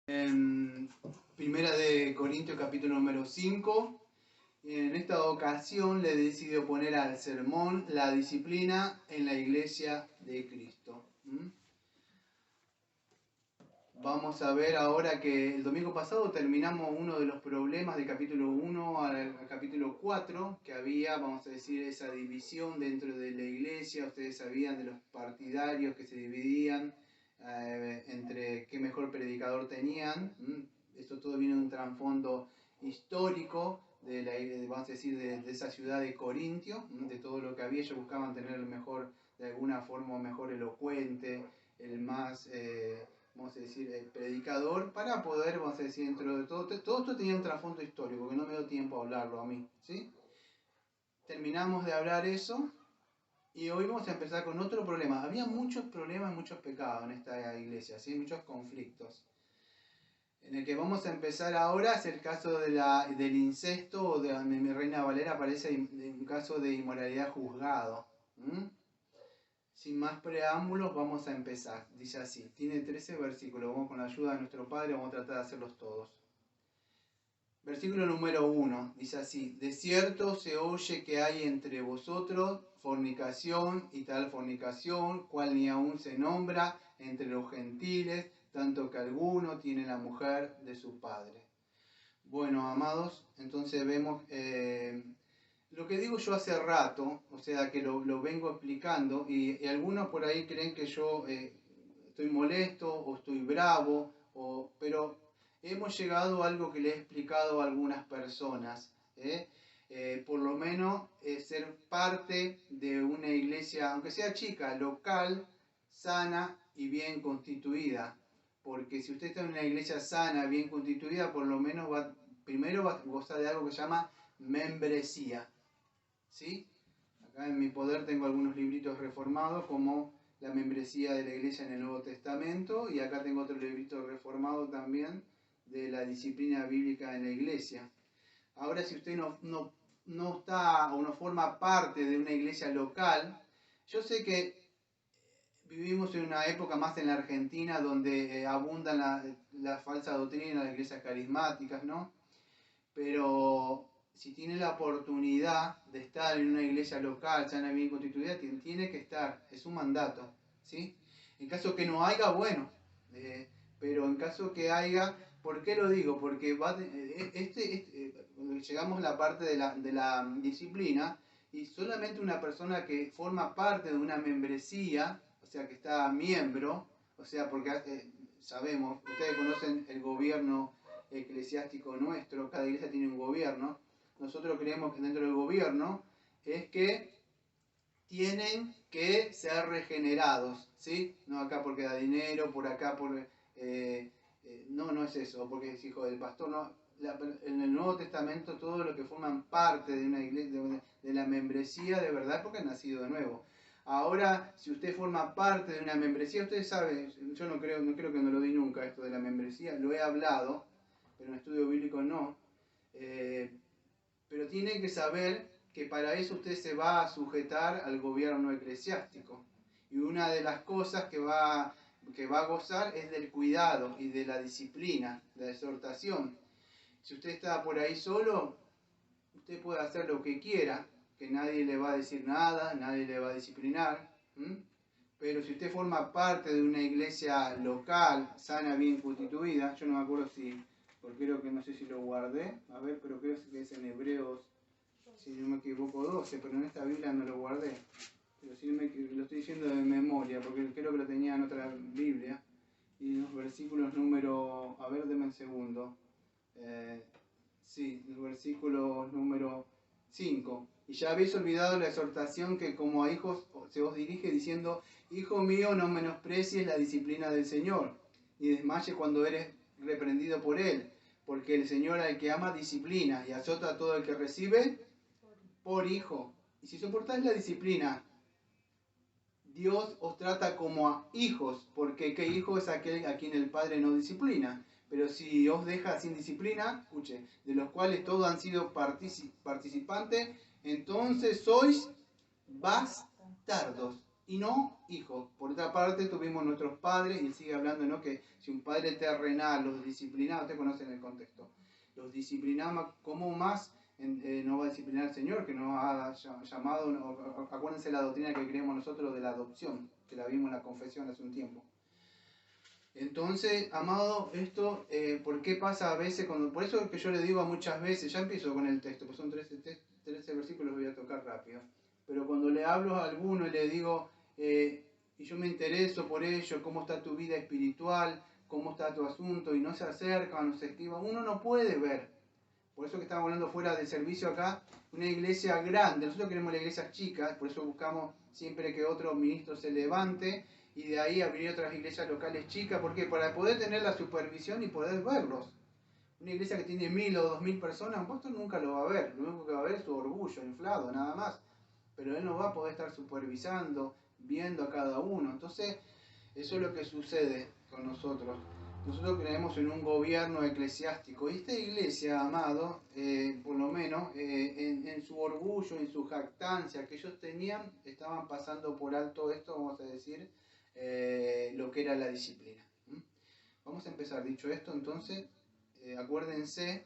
En Primera de Corintios capítulo número 5. En esta ocasión le decidió poner al sermón la disciplina en la iglesia de Cristo. Vamos a ver ahora que el domingo pasado terminamos uno de los problemas del capítulo 1 al capítulo 4, que había, vamos a decir, esa división dentro de la iglesia. Ustedes sabían de los partidarios que se dividían entre qué mejor predicador tenían. Esto todo viene de un trasfondo histórico vamos a decir, de esa ciudad de Corintio, de todo lo que había. Ellos buscaban tener el mejor, de alguna forma, mejor elocuente, el más, vamos a decir, el predicador, para poder, vamos a decir, dentro de todo esto tenía un trasfondo histórico, que no me dio tiempo a hablarlo a mí, ¿sí? Terminamos de hablar eso. Y hoy vamos a empezar con otro problema. Había muchos problemas, muchos pecados en esta iglesia, ¿sí? Muchos conflictos. En el que vamos a empezar ahora es el caso del incesto, o de mi Reina Valera aparece un caso de inmoralidad juzgado. Sin más preámbulos, vamos a empezar. Dice así, tiene 13 versículos, vamos con la ayuda de nuestro Padre, vamos a tratar de hacerlos todos. Versículo número 1, dice así: de cierto se oye que hay entre vosotros fornicación y tal fornicación, cual ni aún se nombra entre los gentiles, tanto que alguno tiene la mujer de su padre. Bueno, amados, entonces vemos lo que digo yo hace rato, o sea que lo vengo explicando, y algunos por ahí creen que yo estoy molesto o estoy bravo, pero hemos llegado a algo que le he explicado a algunas personas, por lo menos ser parte de una iglesia, aunque sea chica, local, sana y bien constituida. Porque si usted está en una iglesia sana, bien constituida, por lo menos primero va a gozar de algo que se llama membresía. ¿Sí? Acá en mi poder tengo algunos libritos reformados, como la membresía de la iglesia en el Nuevo Testamento, y acá tengo otro librito reformado también de la disciplina bíblica en la iglesia. Ahora, si usted no está o no forma parte de una iglesia local, yo sé que vivimos en una época más en la Argentina donde abundan la falsa doctrina, las iglesias carismáticas, ¿no? Pero si tiene la oportunidad de estar en una iglesia local, sana, bien constituida, tiene que estar, es un mandato, ¿sí? En caso que no haya, bueno, pero en caso que haya, ¿por qué lo digo? Porque llegamos a la parte de la disciplina, y solamente una persona que forma parte de una membresía, o sea, que está miembro, o sea, porque sabemos, ustedes conocen el gobierno eclesiástico nuestro, cada iglesia tiene un gobierno. Nosotros creemos que dentro del gobierno es que tienen que ser regenerados, ¿sí? No acá porque da dinero, por acá por... no es eso, porque es hijo del pastor, no. En el Nuevo Testamento todo lo que forman parte de una iglesia, de la membresía de verdad, porque han nacido de nuevo. Ahora, si usted forma parte de una membresía, ustedes saben, yo no creo que no lo di nunca esto de la membresía, lo he hablado, pero en estudio bíblico no. Pero tiene que saber que para eso usted se va a sujetar al gobierno eclesiástico. Y una de las cosas que va a gozar es del cuidado y de la disciplina, de la exhortación. Si usted está por ahí solo, usted puede hacer lo que quiera, que nadie le va a decir nada, nadie le va a disciplinar. Pero si usted forma parte de una iglesia local, sana, bien constituida, yo no me acuerdo porque creo que no sé si lo guardé, a ver, pero creo que es en Hebreos, si no me equivoco, 12, pero en esta Biblia no lo guardé. Pero si no lo estoy diciendo de memoria, porque creo que lo tenía en otra Biblia. Y los versículos número, a ver, deme un segundo. Sí, el versículo número 5. Y ya habéis olvidado la exhortación que como a hijos se os dirige diciendo: hijo mío, no menosprecies la disciplina del Señor, ni desmayes cuando eres reprendido por Él, porque el Señor al que ama disciplina y azota a todo el que recibe por hijo. Y si soportáis la disciplina, Dios os trata como a hijos, porque ¿qué hijo es aquel a quien el Padre no disciplina? Pero si os deja sin disciplina, escuche, de los cuales todos han sido participantes, entonces sois bastardos. y no hijos. Por otra parte, tuvimos nuestros padres, y él sigue hablando, ¿no? Que si un padre terrenal los disciplinaba, ustedes conocen el contexto, los disciplinaba, ¿cómo más no va a disciplinar al Señor, que nos ha llamado? Acuérdense la doctrina que creemos nosotros de la adopción, que la vimos en la confesión hace un tiempo. Entonces, amado, esto, ¿por qué pasa a veces? Por eso que yo le digo a muchas veces, ya empiezo con el texto, pues son 13 versículos, voy a tocar rápido, pero cuando le hablo a alguno y le digo, y yo me intereso por ello, cómo está tu vida espiritual, cómo está tu asunto, y no se acercan, no se esquivan, uno no puede ver. Por eso que estamos hablando fuera del servicio acá, una iglesia grande. Nosotros queremos las iglesias chicas, por eso buscamos siempre que otro ministro se levante y de ahí abrir otras iglesias locales chicas. ¿Por qué? Para poder tener la supervisión y poder verlos. Una iglesia que tiene 1000 o 2000 personas, un pastor nunca lo va a ver. Lo único que va a ver es su orgullo inflado, nada más. Pero él no va a poder estar supervisando, viendo a cada uno. Entonces, eso es lo que sucede con nosotros. Nosotros creemos en un gobierno eclesiástico. Y esta iglesia, amado, por lo menos, en su orgullo, en su jactancia que ellos tenían, estaban pasando por alto esto, vamos a decir, lo que era la disciplina. Vamos a empezar. Dicho esto, entonces, acuérdense,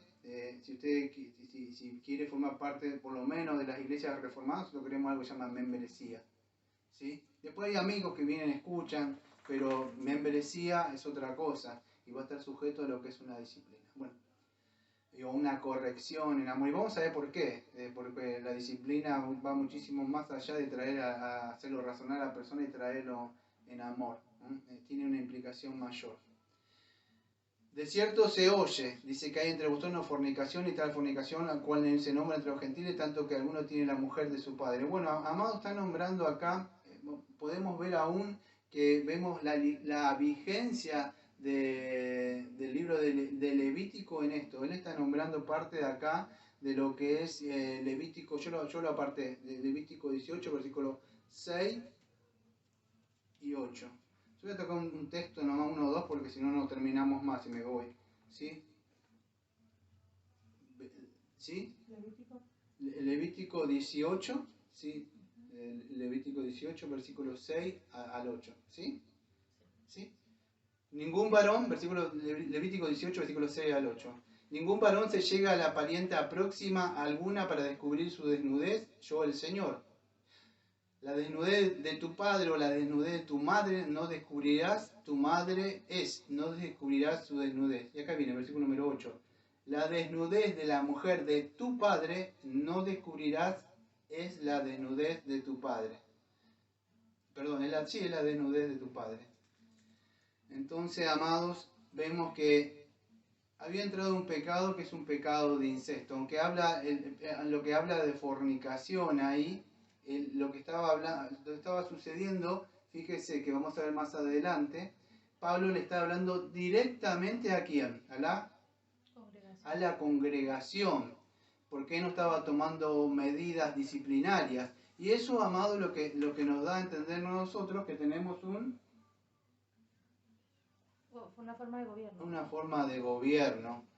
si usted si quiere formar parte, por lo menos, de las iglesias reformadas, nosotros queremos algo que se llama membresía. ¿Sí? Después hay amigos que vienen, escuchan, pero membresía es otra cosa y va a estar sujeto a lo que es una disciplina. Bueno, o una corrección en amor. Y vamos a ver por qué. Porque la disciplina va muchísimo más allá de traer a hacerlo razonar a la persona y traerlo en amor. Tiene una implicación mayor. De cierto se oye, dice que hay entre vosotros fornicación y tal fornicación, la cual se nombra entre los gentiles, tanto que alguno tiene la mujer de su padre. Bueno, Amado está nombrando acá, podemos ver aún que vemos la vigencia del libro de Levítico en esto. Él está nombrando parte de acá de lo que es Levítico, yo lo aparté, de Levítico 18, versículos 6 y 8. Yo voy a tocar un texto nomás, uno o dos, porque si no, no terminamos más y me voy. ¿Sí? ¿Sí? Levítico. Levítico 18, ¿sí? Levítico 18, versículos 6 al 8. ¿Sí? ¿Sí? Ningún varón, Levítico 18, versículos 6 al 8. Ningún varón se llega a la pariente próxima alguna para descubrir su desnudez, yo el Señor. La desnudez de tu padre o la desnudez de tu madre no descubrirás, tu madre no descubrirás su desnudez. Y acá viene el versículo número 8. La desnudez de la mujer de tu padre no descubrirás, es la desnudez de tu padre. Perdón, es la desnudez de tu padre. Entonces, amados, vemos que había entrado un pecado que es un pecado de incesto. Aunque lo que habla de fornicación ahí, lo que estaba sucediendo, fíjese que vamos a ver más adelante, Pablo le está hablando directamente ¿a quién? A la congregación, porque no estaba tomando medidas disciplinarias. Y eso, amado, lo que nos da a entender nosotros que tenemos una forma de gobierno. Una forma de gobierno.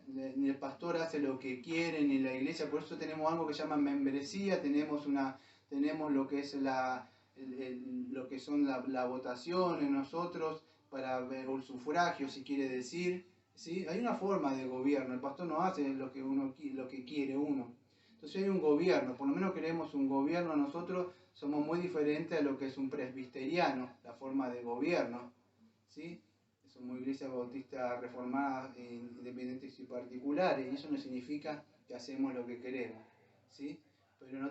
Ni el pastor hace lo que quiere, ni la iglesia, por eso tenemos algo que se llama membresía, tenemos lo que es lo que son la votación en nosotros para ver el sufragio, si quiere decir, ¿sí? Hay una forma de gobierno, el pastor no hace lo que quiere uno. Entonces hay un gobierno, por lo menos queremos un gobierno, nosotros somos muy diferentes a lo que es un presbiteriano, la forma de gobierno, ¿sí? Somos iglesias bautistas reformadas, independientes y particulares, y eso no significa que hacemos lo que queremos, ¿sí? Pero no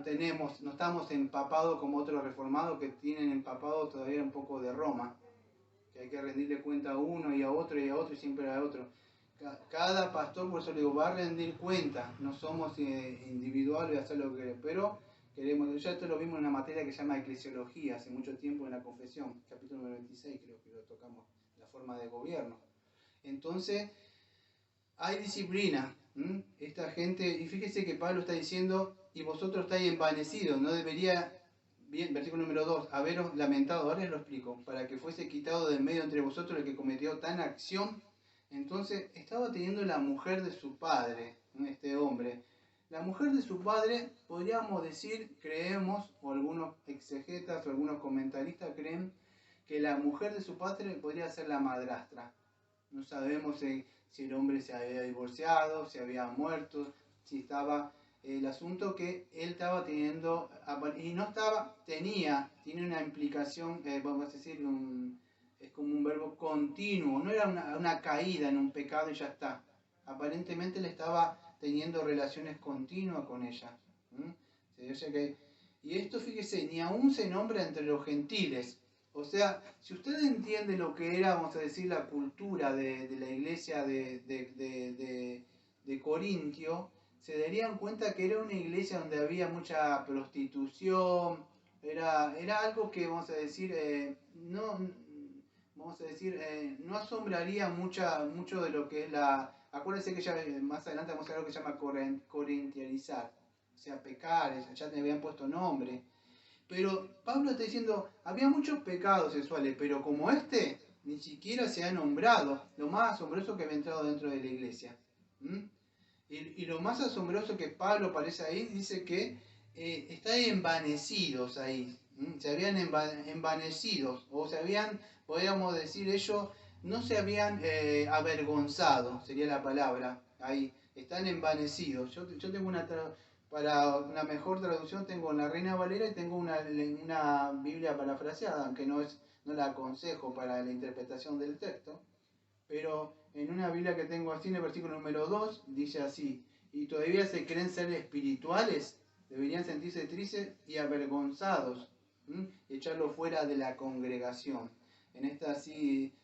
estamos empapados como otros reformados que tienen empapado todavía un poco de Roma, que hay que rendirle cuenta a uno y a otro y a otro y siempre a otro. Cada pastor, por eso le digo, va a rendir cuenta, no somos individuales y hacer lo que queremos, pero queremos, ya esto lo vimos en una materia que se llama eclesiología, hace mucho tiempo en la confesión, capítulo 96 creo que lo tocamos, la forma de gobierno. Entonces, hay disciplina. Esta gente, y fíjese que Pablo está diciendo, y vosotros estáis envanecidos, no debería, bien, versículo número 2, haberos lamentado, ahora les lo explico, para que fuese quitado de en medio entre vosotros el que cometió tan acción. Entonces, estaba teniendo la mujer de su padre, este hombre, La mujer de su padre, podríamos decir, creemos, o algunos exegetas o algunos comentaristas creen, que la mujer de su padre podría ser la madrastra. No sabemos si el hombre se había divorciado, si había muerto, si estaba... El asunto que él estaba teniendo, y no estaba, tiene una implicación, vamos a decir, es como un verbo continuo, no era una caída en un pecado y ya está. Aparentemente él estaba teniendo relaciones continuas con ella. ¿Mm? O sea que, y esto, fíjese, ni aún se nombra entre los gentiles. O sea, si usted entiende lo que era, vamos a decir, la cultura de la iglesia de Corintio, se darían cuenta que era una iglesia donde había mucha prostitución, era algo que, vamos a decir, no asombraría mucho de lo que es la... Acuérdense que ya más adelante vamos a ver algo que se llama corintianizar, o sea, pecar, ya te habían puesto nombre. Pero Pablo está diciendo, había muchos pecados sexuales, pero como este, ni siquiera se ha nombrado lo más asombroso que había entrado dentro de la iglesia. ¿Mm? Y lo más asombroso que Pablo aparece ahí, dice que están envanecidos ahí. Se habían envanecidos, o se habían, podríamos decir ellos, no se habían avergonzado, sería la palabra, ahí. Están envanecidos. Yo tengo para una mejor traducción, tengo la Reina Valera y tengo una Biblia parafraseada, aunque no la aconsejo para la interpretación del texto. Pero en una Biblia que tengo así, en el versículo número 2, dice así: y todavía se creen ser espirituales, deberían sentirse tristes y avergonzados, y echarlo fuera de la congregación. En esta así,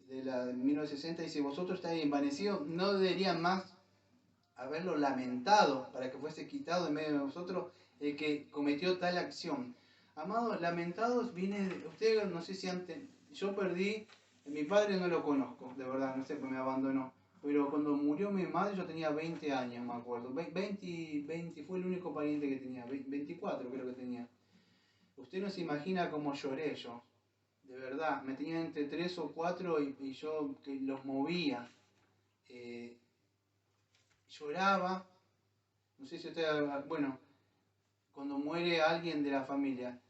de la 1960, dice: vosotros estáis envanecidos, no deberían más haberlo lamentado para que fuese quitado en medio de vosotros el que cometió tal acción. Amados, lamentados viene, ustedes no sé si antes, yo perdí, mi padre no lo conozco, de verdad, no sé, pues me abandonó. Pero cuando murió mi madre yo tenía 20 años, me acuerdo. 20 fue el único pariente que tenía, 24 creo que tenía. Usted no se imagina cómo lloré yo, de verdad. Me tenía entre 3 o 4 y yo que los movía. Lloraba, no sé si usted, bueno, cuando muere alguien de la familia.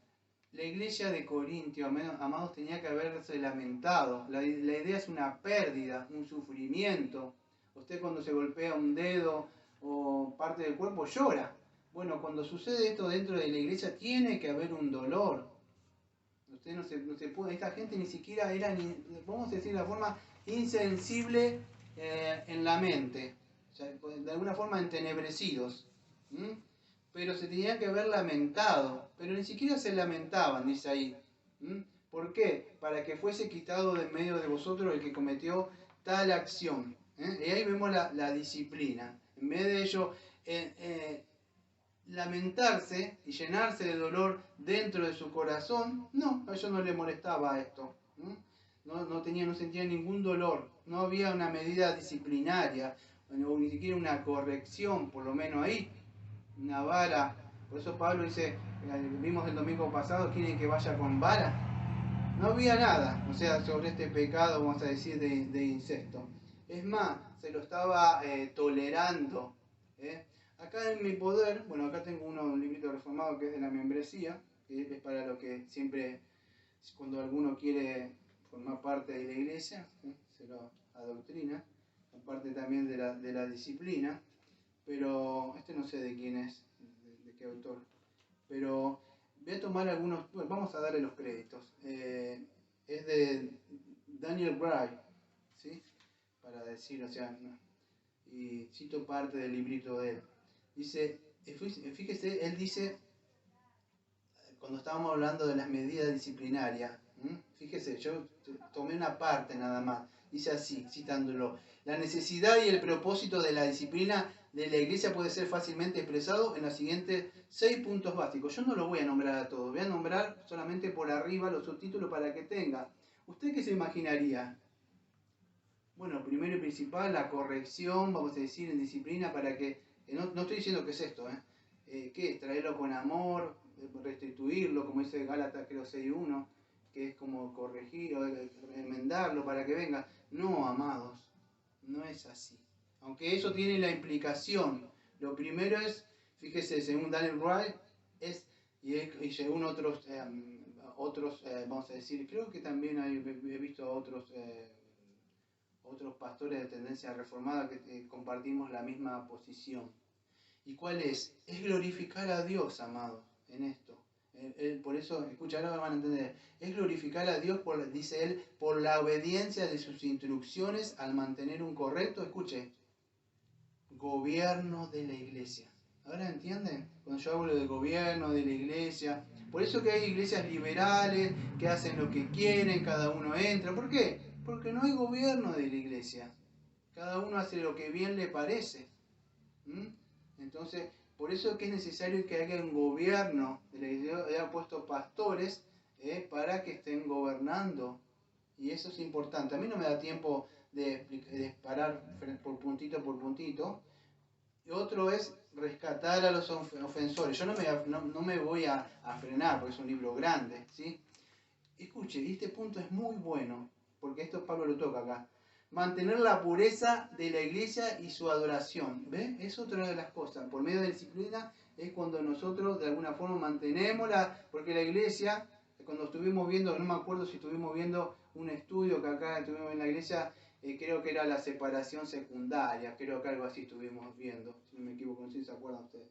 La iglesia de Corintio, amados, tenía que haberse lamentado. La idea es una pérdida, un sufrimiento. Usted cuando se golpea un dedo o parte del cuerpo llora. Bueno, cuando sucede esto dentro de la iglesia tiene que haber un dolor. Usted no se puede, esta gente ni siquiera era, vamos a decir de la forma, insensible en la mente. O sea, de alguna forma entenebrecidos. Pero se tenía que haber lamentado, pero ni siquiera se lamentaban, dice ahí. ¿Por qué? Para que fuese quitado de en medio de vosotros el que cometió tal acción. Y ahí vemos la disciplina. En vez de ello lamentarse y llenarse de dolor dentro de su corazón, no, a ellos no les molestaba esto. No sentían ningún dolor, no había una medida disciplinaria, o ni siquiera una corrección, por lo menos ahí, una vara. Por eso Pablo dice, vimos el domingo pasado, quieren que vaya con vara. No había nada, o sea, sobre este pecado, vamos a decir, de incesto. Es más, se lo estaba tolerando. Acá en mi poder, bueno, acá tengo un librito reformado que es de la membresía, que es para lo que siempre, cuando alguno quiere formar parte de la iglesia, se lo adoctrina, aparte también de la disciplina. Pero este no sé de quién es, de qué autor. Pero voy a tomar algunos, bueno, vamos a darle los créditos. Es de Daniel Gray, ¿sí? Para decir, o sea, no. Y cito parte del librito de él. Dice, fíjese, él dice, cuando estábamos hablando de las medidas disciplinarias, fíjese, yo tomé una parte nada más. Dice así, citándolo: la necesidad y el propósito de la disciplina de la iglesia puede ser fácilmente expresado en los siguientes 6 puntos básicos. Yo no lo voy a nombrar a todos, voy a nombrar solamente por arriba los subtítulos para que tenga. ¿Usted qué se imaginaría? Bueno, primero y principal, la corrección, vamos a decir, en disciplina para que... no estoy diciendo que es esto, ¿qué es? Traerlo con amor, restituirlo, como dice Gálatas creo 6.1, que es como corregir o enmendarlo para que venga. No, amados, no es así. Aunque eso tiene la implicación, Lo primero es, fíjese, según Daniel Wright, y según otros, vamos a decir, creo que también he visto a otros pastores de tendencia reformada que compartimos la misma posición. ¿Y cuál es? Es glorificar a Dios, amados, en esto. Por eso, escucha, ahora van a entender. Es glorificar a Dios, dice él, por la obediencia de sus instrucciones al mantener un correcto, escuche, gobierno de la iglesia. ¿Ahora entienden? Cuando yo hablo de gobierno de la iglesia, por eso que hay iglesias liberales que hacen lo que quieren, cada uno entra. ¿Por qué? Porque no hay gobierno de la iglesia. Cada uno hace lo que bien le parece. Entonces, por eso es que es necesario que haya un gobierno de la iglesia. Hayan puesto pastores para que estén gobernando. Y eso es importante. A mí no me da tiempo de parar por puntito. Y otro es rescatar a los ofensores. Yo no me voy a frenar porque es un libro grande, ¿sí? Escuche, este punto es muy bueno, porque esto Pablo lo toca acá. Mantener la pureza de la iglesia y su adoración. ¿Ve? Es otra de las cosas. Por medio de disciplina es cuando nosotros de alguna forma mantenemos porque la iglesia, cuando estuvimos viendo, no me acuerdo si estuvimos viendo un estudio que acá estuvimos en la iglesia, creo que era la separación secundaria, creo que algo así estuvimos viendo, si no me equivoco, no sé si se acuerdan ustedes,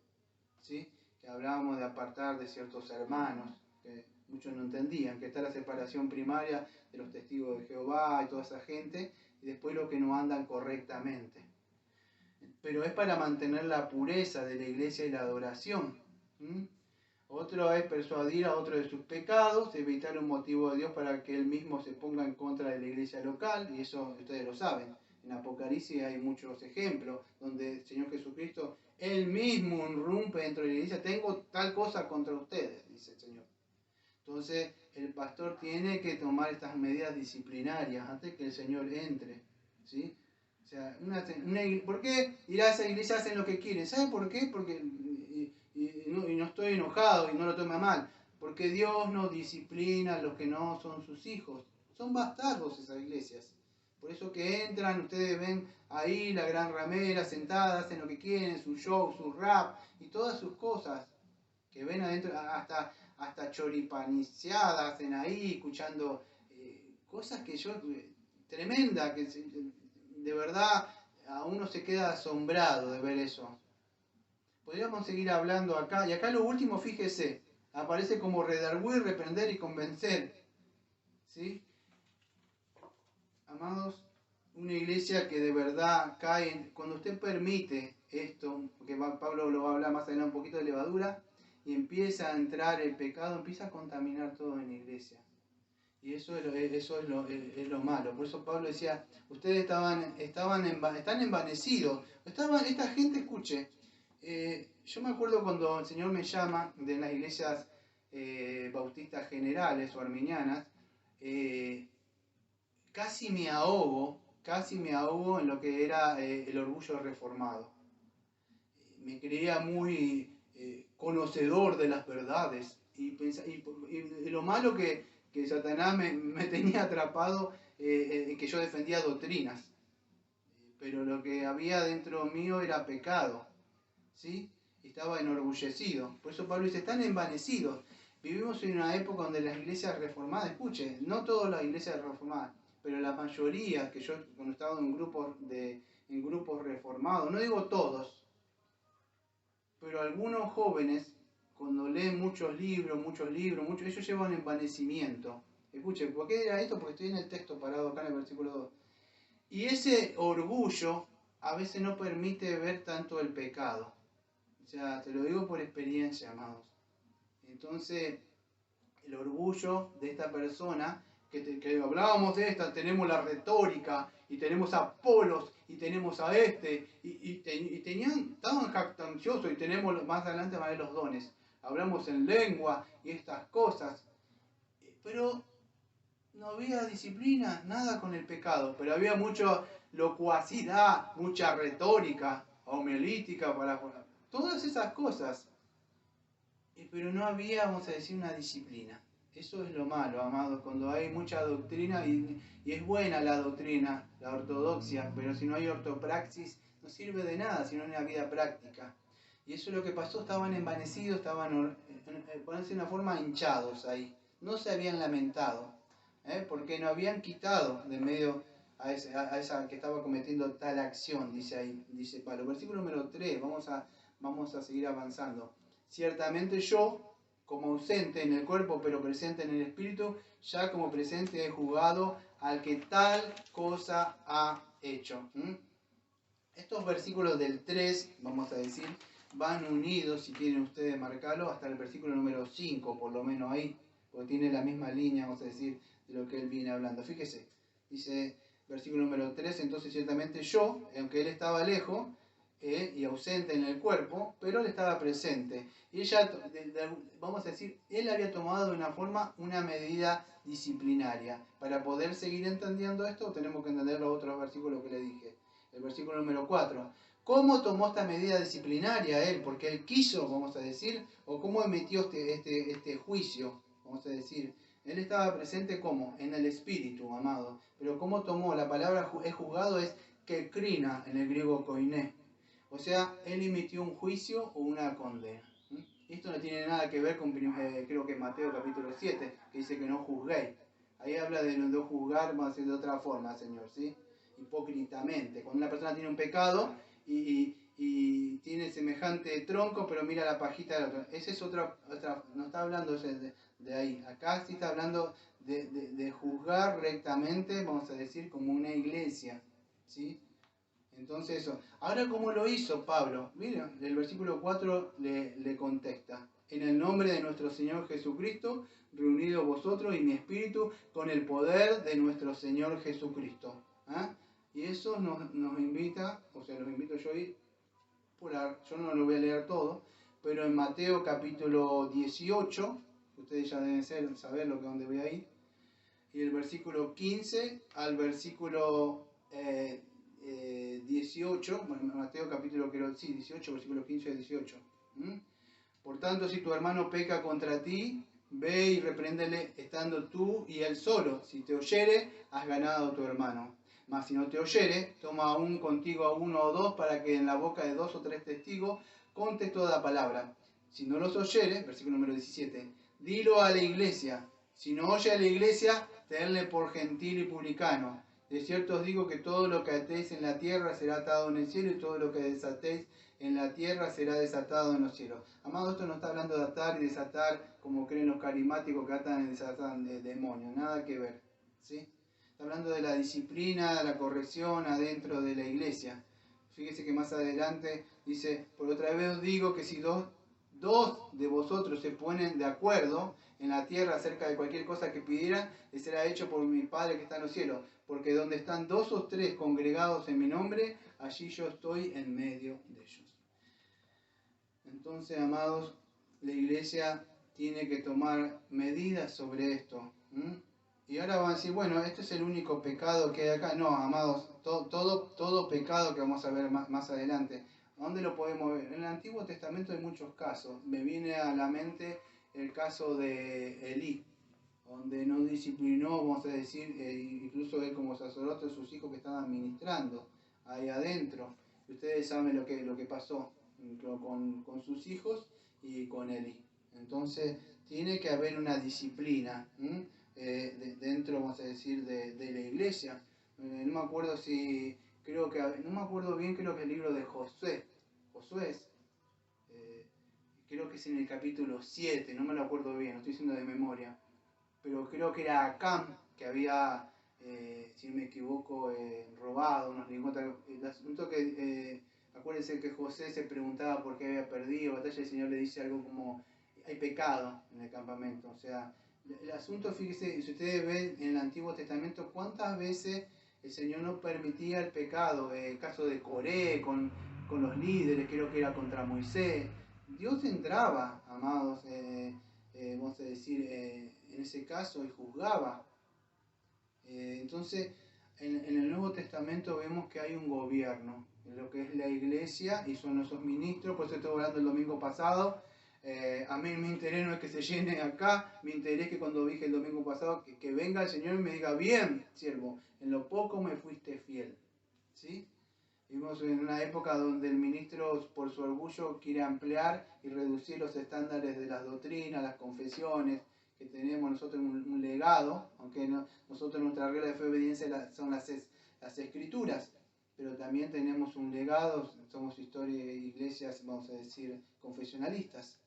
¿sí? Que hablábamos de apartar de ciertos hermanos, que muchos no entendían, que está la separación primaria de los testigos de Jehová y toda esa gente, y después los que no andan correctamente. Pero es para mantener la pureza de la iglesia y la adoración. Otro es persuadir a otro de sus pecados, evitar un motivo de Dios para que él mismo se ponga en contra de la iglesia local, y eso ustedes lo saben. En Apocalipsis hay muchos ejemplos donde el Señor Jesucristo, él mismo irrumpe dentro de la iglesia, tengo tal cosa contra ustedes, dice el Señor. Entonces el pastor tiene que tomar estas medidas disciplinarias antes que el Señor entre, ¿sí? O sea, ¿por qué ir a esa iglesia hacen lo que quieren? ¿Saben por qué? Porque no estoy enojado y no lo tome mal, porque Dios no disciplina a los que no son sus hijos. Son bastardos esas iglesias. Por eso que entran, ustedes ven ahí la gran ramera sentada, hacen lo que quieren, su show, su rap y todas sus cosas. Que ven adentro, hasta choripaniciadas hacen ahí, escuchando cosas que tremenda, que de verdad a uno se queda asombrado de ver eso. Podríamos seguir hablando acá, y acá lo último, fíjese, aparece como redarguir, reprender y convencer, ¿sí? Amados, una iglesia que de verdad cae, cuando usted permite esto, porque Pablo lo va a hablar más adelante un poquito de levadura, y empieza a entrar el pecado, empieza a contaminar todo en la iglesia. Y eso es lo malo. Por eso Pablo decía, ustedes están envanecidos. Esta gente, escuche, yo me acuerdo cuando el Señor me llama de las iglesias bautistas generales o arminianas, casi me ahogo en lo que era el orgullo reformado. Me creía muy conocedor de las verdades y lo malo que Satanás me tenía atrapado que yo defendía doctrinas, pero lo que había dentro mío era pecado, ¿sí? Estaba enorgullecido. Por eso Pablo dice, están envanecidos. Vivimos en una época donde las iglesias reformadas, escuchen, no todas las iglesias reformadas, pero la mayoría, que yo cuando estaba en grupos reformados, no digo todos, pero algunos jóvenes, cuando leen muchos libros, ellos llevan envanecimiento. Escuchen, ¿por qué era esto? Porque estoy en el texto parado acá en el versículo 2. Y ese orgullo a veces no permite ver tanto el pecado. O sea, te lo digo por experiencia, amados. Entonces, el orgullo de esta persona, que hablábamos de esta, tenemos la retórica, y tenemos a Apolos, y tenemos a estaban jactanciosos, y tenemos más adelante van a ver los dones. Hablamos en lengua y estas cosas, pero no había disciplina, nada con el pecado, pero había mucha locuacidad, mucha retórica, homilética, todas esas cosas. Pero no había, vamos a decir, una disciplina. Eso es lo malo, amados, cuando hay mucha doctrina, y es buena la doctrina, la ortodoxia, pero si no hay ortopraxis, no sirve de nada, sino en la vida práctica. Y eso es lo que pasó, estaban envanecidos, estaban, por decir una forma, hinchados ahí. No se habían lamentado, porque no habían quitado de medio a esa que estaba cometiendo tal acción, dice ahí, dice Pablo. Versículo número 3, vamos a seguir avanzando. Ciertamente yo, como ausente en el cuerpo, pero presente en el espíritu, ya como presente he juzgado al que tal cosa ha hecho. Estos versículos del 3, vamos a decir, van unidos, si quieren ustedes marcarlo, hasta el versículo número 5, por lo menos ahí, porque tiene la misma línea, vamos a decir, de lo que él viene hablando. Fíjese, dice versículo número 3, entonces ciertamente yo, aunque él estaba lejos y ausente en el cuerpo, pero él estaba presente. Y ella, vamos a decir, él había tomado de una forma una medida disciplinaria. Para poder seguir entendiendo esto, tenemos que entender los otros versículos que le dije. El versículo número 4. ¿Cómo tomó esta medida disciplinaria él? Porque él quiso, vamos a decir, o cómo emitió este juicio, vamos a decir. Él estaba presente como en el espíritu, amado. Pero cómo tomó, la palabra es juzgado, es kekrina en el griego koiné. O sea, él emitió un juicio o una condena. Esto no tiene nada que ver con, creo que Mateo capítulo 7, que dice que no juzguéis. Ahí habla de no juzgar, vamos a decir de otra forma, Señor, ¿sí? Hipócritamente. Cuando una persona tiene un pecado y tiene semejante tronco, pero mira la pajita del otro. Esa es otra, no está hablando de ahí. Acá sí está hablando de juzgar rectamente, vamos a decir, como una iglesia, ¿sí? Entonces eso. Ahora, ¿cómo lo hizo Pablo? Mira, el versículo 4 le contesta. En el nombre de nuestro Señor Jesucristo, reunidos vosotros y mi espíritu con el poder de nuestro Señor Jesucristo. ¿Ah? Y eso nos invita, o sea, los invito yo a ir, yo no lo voy a leer todo, pero en Mateo capítulo 18, ustedes ya deben saber donde voy a ir, y el versículo 15 al versículo 18, bueno, Mateo capítulo 18, versículo 15 al 18. Por tanto, si tu hermano peca contra ti, ve y repréndele estando tú y él solo. Si te oyere, has ganado a tu hermano. Mas si no te oyere, toma aún contigo a uno o dos, para que en la boca de 2 o 3 testigos contes toda palabra. Si no los oyere, versículo número 17, dilo a la iglesia. Si no oye a la iglesia, tenle por gentil y publicano. De cierto os digo que todo lo que atéis en la tierra será atado en el cielo, y todo lo que desatéis en la tierra será desatado en los cielos. Amado, esto no está hablando de atar y desatar como creen los carismáticos que atan y desatan de demonios. Nada que ver, ¿sí? Está hablando de la disciplina, de la corrección adentro de la iglesia. Fíjese que más adelante dice, por otra vez os digo que si dos de vosotros se ponen de acuerdo en la tierra acerca de cualquier cosa que pidieran, les será hecho por mi Padre que está en los cielos. Porque donde están 2 o 3 congregados en mi nombre, allí yo estoy en medio de ellos. Entonces, amados, la iglesia tiene que tomar medidas sobre esto. Y ahora van a decir, bueno, este es el único pecado que hay acá. No, amados, todo pecado que vamos a ver más adelante. ¿Dónde lo podemos ver? En el Antiguo Testamento hay muchos casos. Me viene a la mente el caso de Elí, donde no disciplinó, vamos a decir, incluso él como sacerdote, sus hijos que estaban ministrando ahí adentro. Y ustedes saben lo que pasó con sus hijos y con Elí. Entonces, tiene que haber una disciplina dentro, vamos a decir, de la iglesia. No me acuerdo no me acuerdo bien, creo que el libro de Josué, creo que es en el capítulo 7, no me lo acuerdo bien, lo estoy diciendo de memoria, pero creo que era Acán que había, si no me equivoco, robado unos lingotes. El asunto que, acuérdense que José se preguntaba por qué había perdido batalla, y el Señor le dice algo como, hay pecado en el campamento. O sea, el asunto, fíjese, si ustedes ven en el Antiguo Testamento, cuántas veces el Señor no permitía el pecado. El caso de Coré, con los líderes, creo que era contra Moisés. Dios entraba, amados, vamos a decir, en ese caso, y juzgaba. Entonces, en el Nuevo Testamento vemos que hay un gobierno, en lo que es la iglesia, y son esos ministros. Por eso estoy hablando el domingo pasado. A mí mi interés no es que se llene acá, mi interés es que cuando dije el domingo pasado, que venga el Señor y me diga, bien, siervo, en lo poco me fuiste fiel, ¿sí? Vivimos en una época donde el ministro, por su orgullo, quiere ampliar y reducir los estándares de las doctrinas, las confesiones, que tenemos nosotros un legado, aunque nosotros nuestra regla de fe y obediencia son las escrituras, pero también tenemos un legado, somos iglesias, vamos a decir, confesionalistas.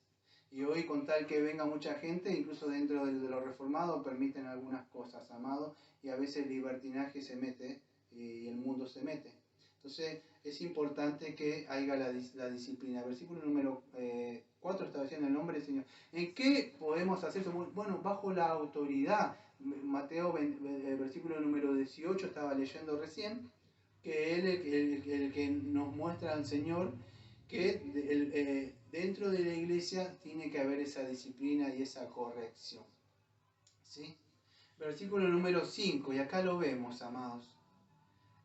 Y hoy, con tal que venga mucha gente, incluso dentro de lo reformado, permiten algunas cosas, amados, y a veces el libertinaje se mete y el mundo se mete. Entonces, es importante que haya la disciplina. Versículo número 4 está diciendo el nombre del Señor. ¿En qué podemos hacer eso? Bueno, bajo la autoridad. Mateo, versículo número 18, estaba leyendo recién, que Él es el que nos muestra al Señor que dentro de la iglesia tiene que haber esa disciplina y esa corrección. ¿Sí? Versículo número 5, y acá lo vemos, amados.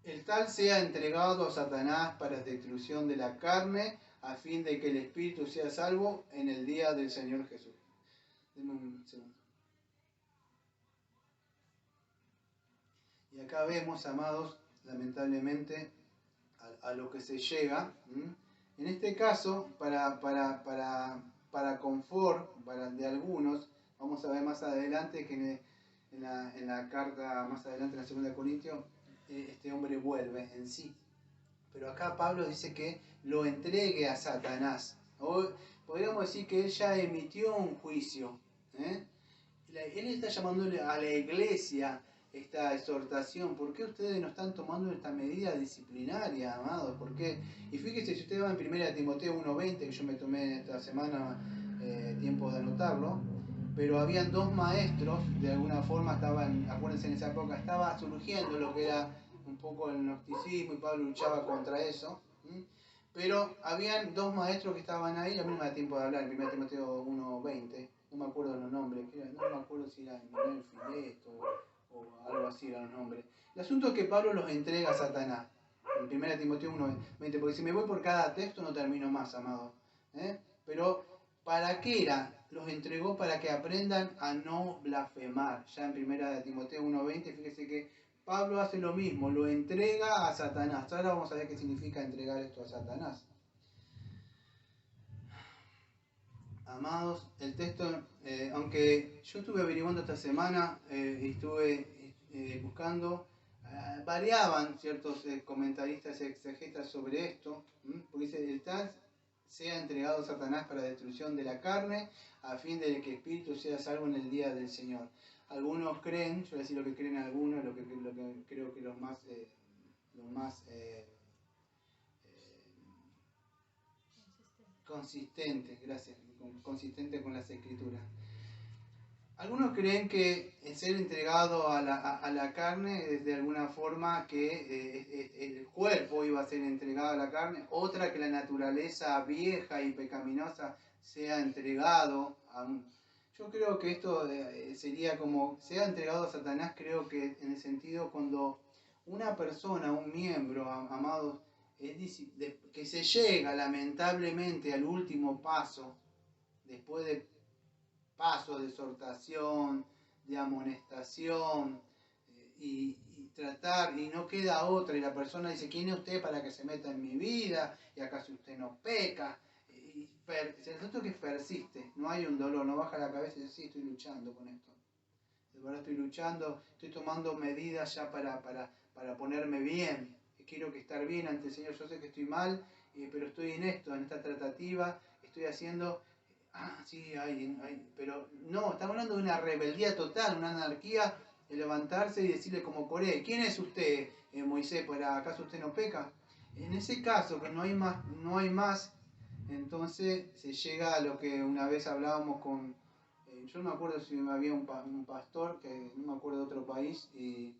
El tal sea entregado a Satanás para destrucción de la carne, a fin de que el espíritu sea salvo en el día del Señor Jesús. Deme un segundo. Y acá vemos, amados, lamentablemente, a lo que se llega. En este caso, para confort de algunos, vamos a ver más adelante que en la carta, más adelante en la 2 Corintios, este hombre vuelve en sí. Pero acá Pablo dice que lo entregue a Satanás. O podríamos decir que él ya emitió un juicio. Él está llamándole a la iglesia esta exhortación. ¿Por qué ustedes no están tomando esta medida disciplinaria, amados? ¿Por qué? Y fíjese, si usted va en 1 Timoteo 1:20, que yo me tomé esta semana tiempo de anotarlo, pero habían dos maestros, de alguna forma estaban, acuérdense, en esa época estaba surgiendo lo que era un poco el gnosticismo y Pablo luchaba contra eso. Pero habían dos maestros que estaban ahí, a mí no me da tiempo de hablar, en 1 Timoteo 1:20, no me acuerdo los nombres, no me acuerdo si era Miguel Fileto o algo así eran los nombres. El asunto es que Pablo los entrega a Satanás, en 1 Timoteo 1:20, porque si me voy por cada texto no termino más, amado. Pero, ¿para qué era? Los entregó para que aprendan a no blasfemar. Ya en 1 Timoteo 1:20, fíjese que Pablo hace lo mismo, lo entrega a Satanás. Ahora vamos a ver qué significa entregar esto a Satanás. Amados, el texto, aunque yo estuve averiguando esta semana y estuve buscando, variaban ciertos comentaristas y exegetas sobre esto, porque dice, el tal sea entregado a Satanás para destrucción de la carne, a fin de que el espíritu sea salvo en el día del Señor. Algunos creen, yo voy a decir lo que creen algunos, lo que creo que los más consistentes, gracias, consistentes con las escrituras. Algunos creen que el ser entregado a la carne es de alguna forma que el cuerpo iba a ser entregado a la carne, otra que la naturaleza vieja y pecaminosa sea entregado a un... Yo creo que esto sería como, sea entregado a Satanás, creo que en el sentido cuando una persona, un miembro, amados, que se llega lamentablemente al último paso, después de paso de exhortación, de amonestación, y tratar, y no queda otra, y la persona dice, ¿quién es usted para que se meta en mi vida? ¿Y acaso usted no peca? Y el asunto que persiste, no hay un dolor, no baja la cabeza y dice, sí, estoy luchando con esto. De verdad estoy luchando, estoy tomando medidas ya para ponerme bien. Quiero que estar bien ante el Señor. Yo sé que estoy mal, pero estoy en esto, en esta tratativa, estoy haciendo... sí, pero no, estamos hablando de una rebeldía total, una anarquía, de levantarse y decirle como Coré, ¿quién es usted, Moisés? ¿Acaso usted no peca? En ese caso, que no hay más, entonces se llega a lo que una vez hablábamos con, yo no me acuerdo si había un pastor, que no me acuerdo de otro país, y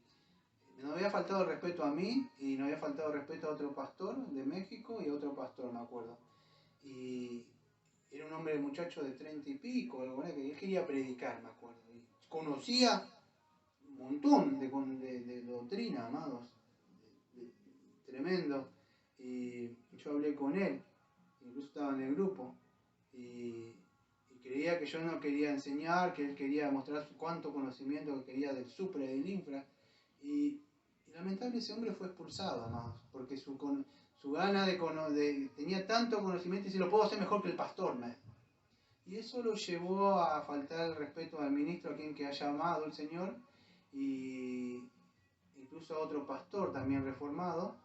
me había faltado el respeto a mí, y no había faltado el respeto a otro pastor de México y a otro pastor, me acuerdo. Y era un hombre muchacho de 30 y pico, algo, que él quería predicar, me acuerdo. Y conocía un montón de doctrina, amados, tremendo. Y yo hablé con él, incluso estaba en el grupo, y creía que yo no quería enseñar, que él quería mostrar cuánto conocimiento que quería del supra y del infra. Y lamentable, ese hombre fue expulsado, amados, porque su gana tenía tanto conocimiento y dice, lo puedo hacer mejor que el pastor. Y eso lo llevó a faltar el respeto al ministro, a quien que haya amado el Señor, y incluso a otro pastor también reformado,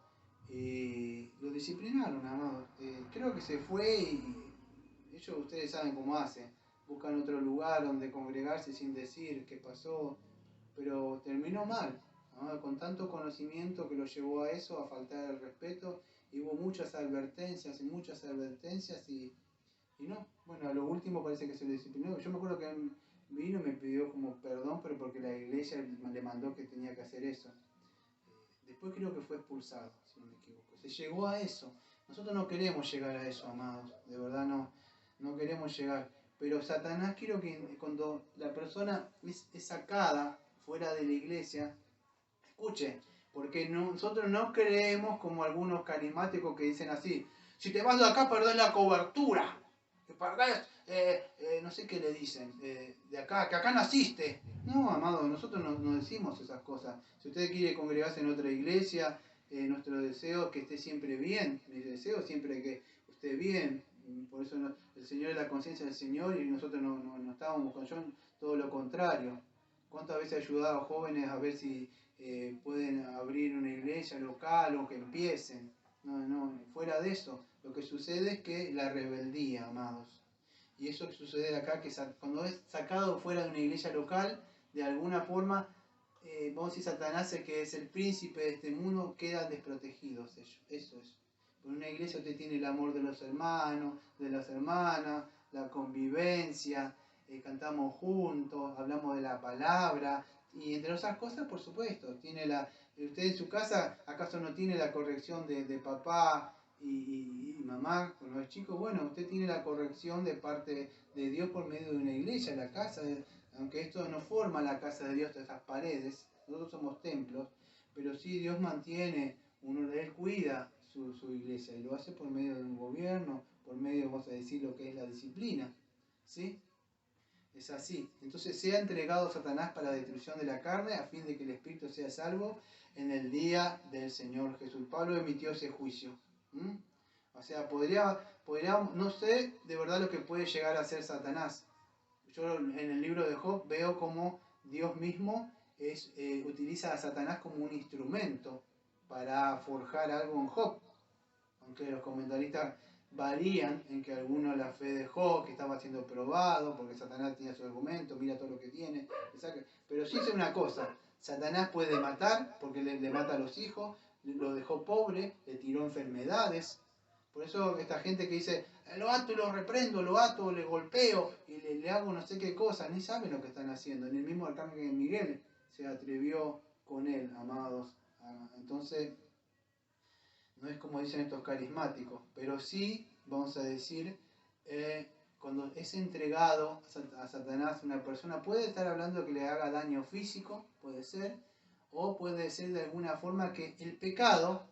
y lo disciplinaron, amado. Creo que se fue y ellos, ustedes saben cómo hacen, buscan otro lugar donde congregarse sin decir qué pasó, pero terminó mal, ¿no? Con tanto conocimiento que lo llevó a eso, a faltar el respeto, y hubo muchas advertencias y no, bueno, a lo último parece que se lo disciplinó. Yo me acuerdo que él vino y me pidió como perdón, pero porque la iglesia le mandó que tenía que hacer eso. Después creo que fue expulsado, si no me equivoco. Se llegó a eso. Nosotros no queremos llegar a eso, amados. De verdad no queremos llegar. Pero Satanás, quiero que cuando la persona es sacada fuera de la iglesia, escuche, porque nosotros no creemos como algunos carismáticos que dicen así, si te vas de acá perdés la cobertura, que perdés, no sé qué le dicen, de acá, que acá naciste. No, amado, nosotros no decimos esas cosas. Si usted quiere congregarse en otra iglesia, nuestro deseo es que esté siempre bien, mi deseo siempre es que esté bien. Por eso el Señor es la conciencia del Señor y nosotros no estábamos buscando, yo todo lo contrario. ¿Cuántas veces he ayudado a jóvenes a ver si pueden abrir una iglesia local o que empiecen? No, fuera de eso, lo que sucede es que la rebeldía, amados. Y eso que sucede acá, que cuando es sacado fuera de una iglesia local, de alguna forma, vamos a decir, Satanás, el que es el príncipe de este mundo, quedan desprotegidos ellos. Eso es. En una iglesia usted tiene el amor de los hermanos, de las hermanas, la convivencia, cantamos juntos, hablamos de la palabra, y entre otras cosas, por supuesto, usted en su casa, ¿acaso no tiene la corrección de papá y mamá con los chicos? Bueno, usted tiene la corrección de parte de Dios por medio de una iglesia, la casa, aunque esto no forma la casa de Dios, esas paredes, nosotros somos templos, pero sí Dios mantiene, Él cuida su iglesia y lo hace por medio de un gobierno, por medio, vamos a decir, lo que es la disciplina, ¿sí? Es así. Entonces sea entregado Satanás para la destrucción de la carne a fin de que el espíritu sea salvo en el día del Señor Jesús. Pablo emitió ese juicio. O sea, podría, no sé de verdad lo que puede llegar a ser Satanás. Yo en el libro de Job veo como Dios mismo utiliza a Satanás como un instrumento para forjar algo en Job. Aunque los comentaristas varían en que algunos la fe de Job, que estaba siendo probado, porque Satanás tenía su argumento, mira todo lo que tiene, pero sí sé una cosa, Satanás puede matar, porque le mata a los hijos, lo dejó pobre, le tiró enfermedades. Por eso esta gente que dice, lo ato y lo reprendo, lo ato, le golpeo y le hago no sé qué cosa, ni saben lo que están haciendo. En el mismo arcángel Miguel se atrevió con él, amados. Entonces, no es como dicen estos carismáticos, pero sí, vamos a decir, cuando es entregado a Satanás una persona, puede estar hablando de que le haga daño físico, puede ser, o puede ser de alguna forma que el pecado,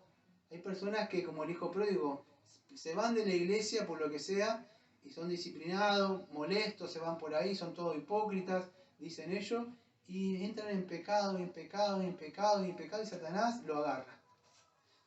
hay personas que como el hijo pródigo, se van de la iglesia por lo que sea, y son disciplinados, molestos, se van por ahí, son todos hipócritas, dicen ellos, y entran en pecado, y Satanás lo agarra.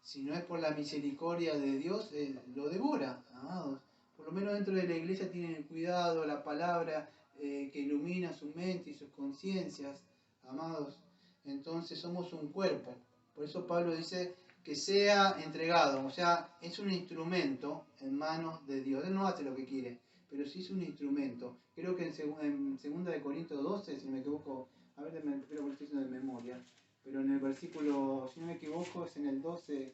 Si no es por la misericordia de Dios, lo devora, amados. Por lo menos dentro de la iglesia tienen cuidado, la palabra que ilumina su mente y sus conciencias, amados. Entonces somos un cuerpo. Por eso Pablo dice que sea entregado, o sea, es un instrumento en manos de Dios. Él no hace lo que quiere, pero sí es un instrumento. Creo que en 2 Corintios 12, si no me equivoco, a ver, creo que lo estoy haciendo de memoria. Pero en el versículo, si no me equivoco, es en el 12,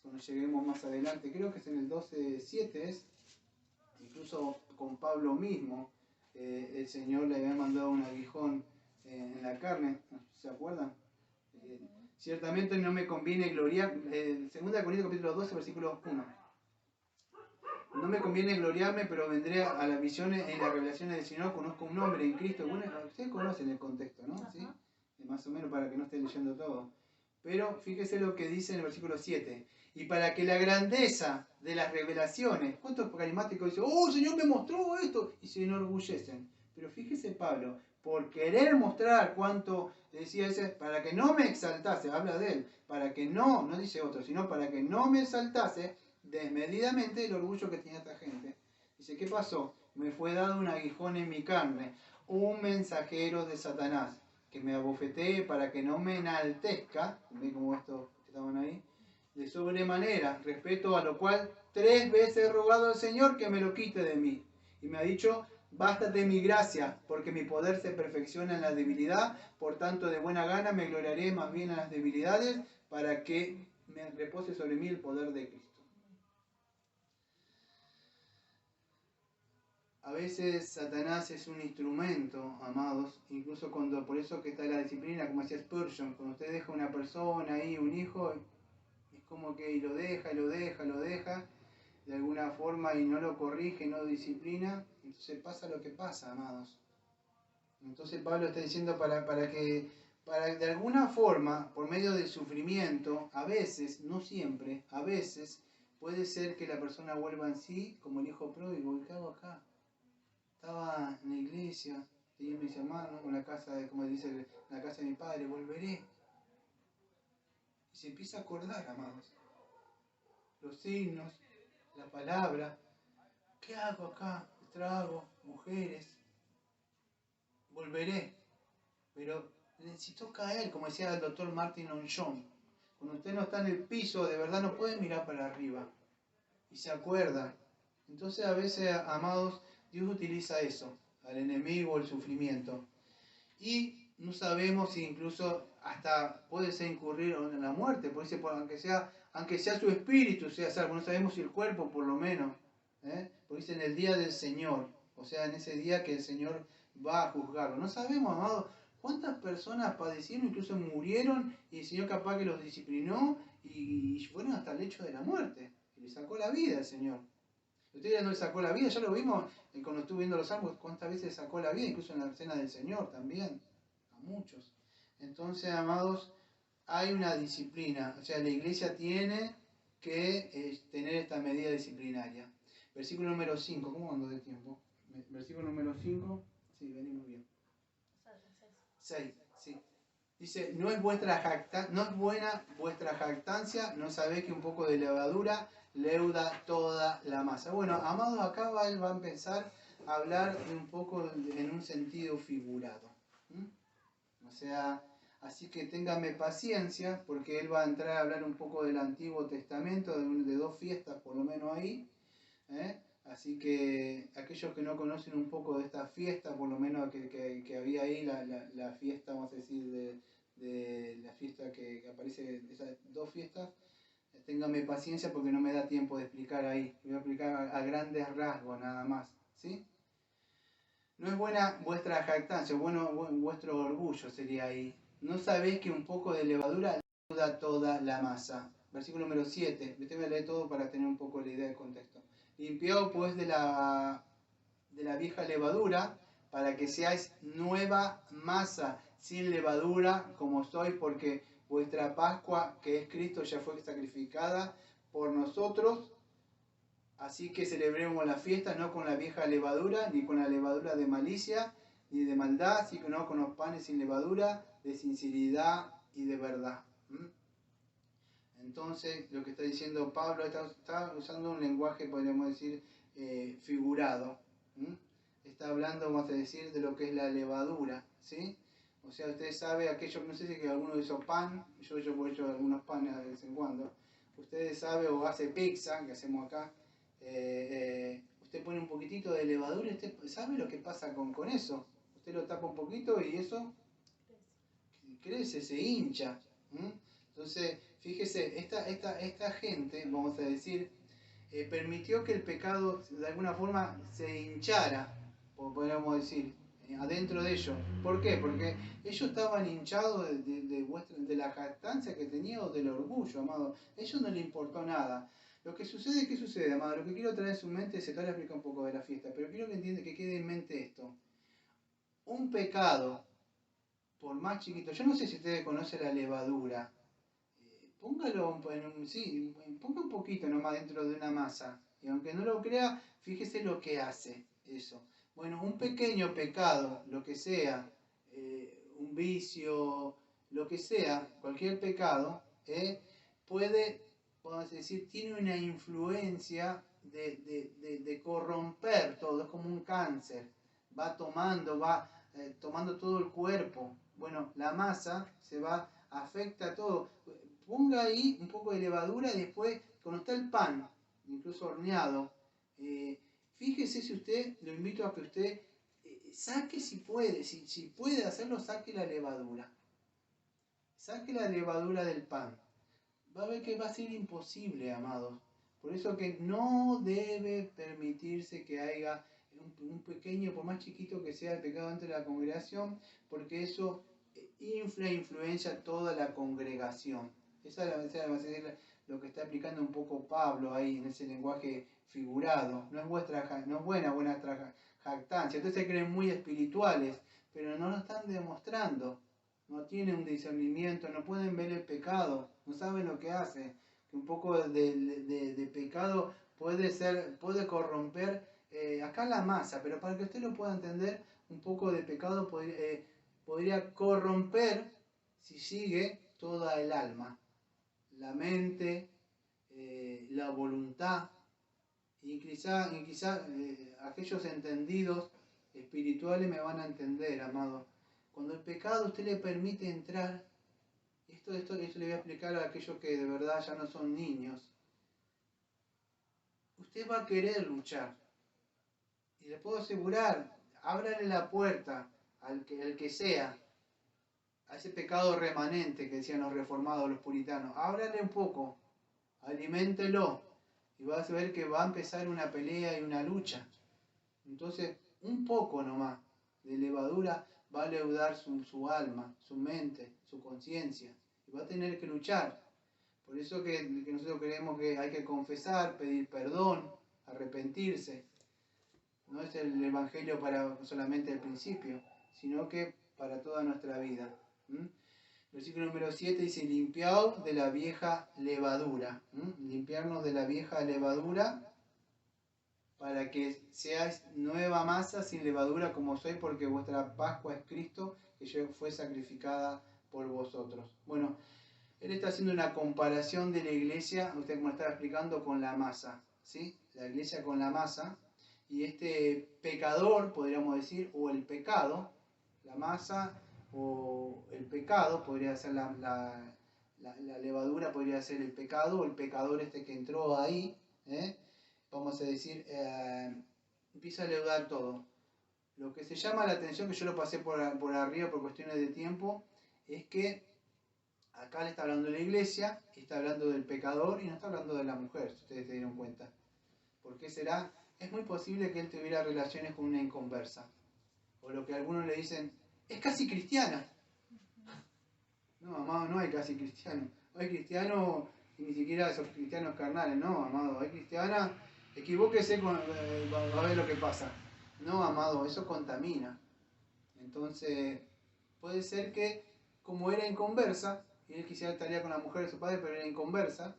cuando lleguemos más adelante, creo que es en el 12:7, incluso con Pablo mismo, el Señor le había mandado un aguijón en la carne, ¿se acuerdan? Ciertamente no me conviene gloriar, 2 Corintios capítulo 12, versículo 1. No me conviene gloriarme, pero vendré a las visiones en las revelaciones del Señor, conozco un nombre en Cristo. Bueno, ustedes conocen el contexto, ¿no? ¿Sí? Más o menos para que no esté leyendo todo. Pero fíjese lo que dice en el versículo 7. Y para que la grandeza de las revelaciones, ¿cuántos carismáticos dicen, oh, el Señor me mostró esto? Y se enorgullecen. Pero fíjese Pablo, por querer mostrar cuánto, decía ese, para que no me exaltase, habla de él, para que no, no dice otro, sino para que no me exaltase desmedidamente el orgullo que tenía esta gente. Dice, ¿qué pasó? Me fue dado un aguijón en mi carne, un mensajero de Satanás, que me abofetee para que no me enaltezca, ¿ven como estos que estaban ahí? De sobremanera, respeto a lo cual 3 veces he rogado al Señor que me lo quite de mí. Y me ha dicho, bástate mi gracia, porque mi poder se perfecciona en la debilidad, por tanto de buena gana me gloriaré más bien en las debilidades, para que me repose sobre mí el poder de Cristo. A veces Satanás es un instrumento, amados, incluso cuando, por eso que está la disciplina, como decía Spurgeon, cuando usted deja una persona ahí, un hijo, es como que lo deja, de alguna forma y no lo corrige, no lo disciplina, entonces pasa lo que pasa, amados. Entonces Pablo está diciendo para de alguna forma, por medio del sufrimiento, a veces, no siempre, a veces, puede ser que la persona vuelva en sí, como el hijo pródigo, ¿qué hago acá? Estaba en la iglesia, tenía mis hermanos, en la casa, como dice, la casa de mi padre, volveré. Y se empieza a acordar, amados, los signos, la palabra. ¿Qué hago acá? Trago, mujeres, volveré. Pero necesito caer, como decía el doctor Martin Onshon. Cuando usted no está en el piso, de verdad no puede mirar para arriba. Y se acuerda. Entonces a veces, amados, Dios utiliza eso, al enemigo, el sufrimiento. Y no sabemos si incluso hasta puede ser incurrir en la muerte, porque dice, aunque sea su espíritu sea salvo, no sabemos si el cuerpo por lo menos. Porque dice en el día del Señor, o sea, en ese día que el Señor va a juzgarlo. No sabemos, amados, cuántas personas padecieron, incluso murieron, y el Señor capaz que los disciplinó y fueron hasta el lecho de la muerte. Y le sacó la vida al Señor. Usted ya no le sacó la vida, ya lo vimos cuando estuve viendo los salmos, cuántas veces sacó la vida, incluso en la cena del Señor también, a muchos. Entonces, amados, hay una disciplina, o sea, la iglesia tiene que tener esta medida disciplinaria. Versículo número 5, ¿cómo ando de tiempo? Versículo número 5, sí, venimos bien. 6, sí. Dice, no es buena vuestra jactancia, no sabéis que un poco de levadura leuda toda la masa. Bueno, amados, acá él va a empezar a hablar un poco en un sentido figurado. O sea, así que téngame paciencia, porque él va a entrar a hablar un poco del Antiguo Testamento, de 2 fiestas por lo menos ahí. Así que aquellos que no conocen un poco de esta fiesta, por lo menos que había ahí, la fiesta, vamos a decir, de la fiesta que aparece, esas 2 fiestas, ténganme paciencia porque no me da tiempo de explicar ahí. Voy a explicar a grandes rasgos nada más. ¿Sí? No es buena vuestra jactancia, vuestro orgullo sería ahí. No sabéis que un poco de levadura leuda toda la masa. Versículo número 7. Usted me lee todo para tener un poco la idea del contexto. Limpiado pues de la vieja levadura, para que seáis nueva masa, sin levadura como sois, porque vuestra Pascua, que es Cristo, ya fue sacrificada por nosotros. Así que celebremos la fiesta no con la vieja levadura, ni con la levadura de malicia, ni de maldad, sino con los panes sin levadura, de sinceridad y de verdad. Entonces, lo que está diciendo Pablo, está usando un lenguaje, podríamos decir, figurado. Está hablando, vamos a decir, de lo que es la levadura, ¿sí? O sea, usted sabe aquello, no sé si que alguno hizo pan, yo he hecho algunos panes de vez en cuando. Ustedes saben, o hace pizza, que hacemos acá, usted pone un poquitito de levadura y usted sabe lo que pasa con eso. Usted lo tapa un poquito y eso crece, se hincha. Entonces, fíjese, esta gente, vamos a decir, permitió que el pecado de alguna forma se hinchara, podríamos decir, adentro de ellos. ¿Por qué? Porque ellos estaban hinchados de la jactancia que tenían o del orgullo, amado. A ellos no les importó nada. Lo que sucede, ¿qué sucede, amado? Lo que quiero traer en su mente, se te voy a explicar un poco de la fiesta, pero quiero que entienda, que quede en mente esto. Un pecado, por más chiquito, yo no sé si ustedes conocen la levadura, póngalo ponga un poquito nomás dentro de una masa, y aunque no lo crea, fíjese lo que hace eso. Bueno, un pequeño pecado, lo que sea, un vicio, lo que sea, cualquier pecado, puede, podemos decir, tiene una influencia de corromper todo, es como un cáncer, va tomando todo el cuerpo. Bueno, la masa afecta todo. Ponga ahí un poco de levadura y después, cuando está el pan, incluso horneado, fíjese si usted, lo invito a que usted saque si puede, si puede hacerlo, saque la levadura. Saque la levadura del pan. Va a ver que va a ser imposible, amados. Por eso que no debe permitirse que haya un pequeño, por más chiquito que sea el pecado dentro de la congregación, porque eso influencia toda la congregación. Esa va a ser lo que está aplicando un poco Pablo ahí en ese lenguaje figurado. No es buena jactancia. Entonces se creen muy espirituales, pero no lo están demostrando. No tienen un discernimiento, no pueden ver el pecado, no saben lo que hace. Que un poco de pecado puede corromper acá la masa, pero para que usted lo pueda entender, un poco de pecado podría corromper, si sigue, toda el alma, la mente, la voluntad, y quizá aquellos entendidos espirituales me van a entender, amado. Cuando el pecado usted le permite entrar, esto le voy a explicar a aquellos que de verdad ya no son niños, usted va a querer luchar. Y le puedo asegurar, ábrale la puerta al que sea, a ese pecado remanente que decían los reformados, los puritanos. Ábrale un poco, aliméntelo, y vas a ver que va a empezar una pelea y una lucha. Entonces, un poco nomás de levadura va a leudar su alma, su mente, su conciencia, y va a tener que luchar. Por eso que nosotros creemos que hay que confesar, pedir perdón, arrepentirse. No es el evangelio para solamente el principio, sino que para toda nuestra vida. Versículo número 7 dice, limpiaos de la vieja levadura. Limpiarnos de la vieja levadura para que seáis nueva masa sin levadura como soy, porque vuestra Pascua es Cristo, que fue sacrificada por vosotros. Bueno, él está haciendo una comparación de la iglesia, usted como está explicando, con la masa, ¿sí? La iglesia con la masa, y este pecador, podríamos decir, o el pecado, la masa o el pecado, podría ser la levadura, podría ser el pecado, o el pecador este que entró ahí, vamos a decir, empieza a leudar todo. Lo que se llama la atención, que yo lo pasé por arriba por cuestiones de tiempo, es que acá le está hablando de la iglesia, está hablando del pecador y no está hablando de la mujer, si ustedes se dieron cuenta. ¿Por qué será? Es muy posible que él tuviera relaciones con una inconversa. O lo que algunos le dicen, es casi cristiana. No, amado, no hay casi cristiano. Hay cristianos y ni siquiera esos cristianos carnales. No, amado, hay cristiana, equivóquese, va a ver lo que pasa. No, amado, eso contamina. Entonces, puede ser que como era inconversa, y él quisiera estaría con la mujer de su padre, pero era inconversa,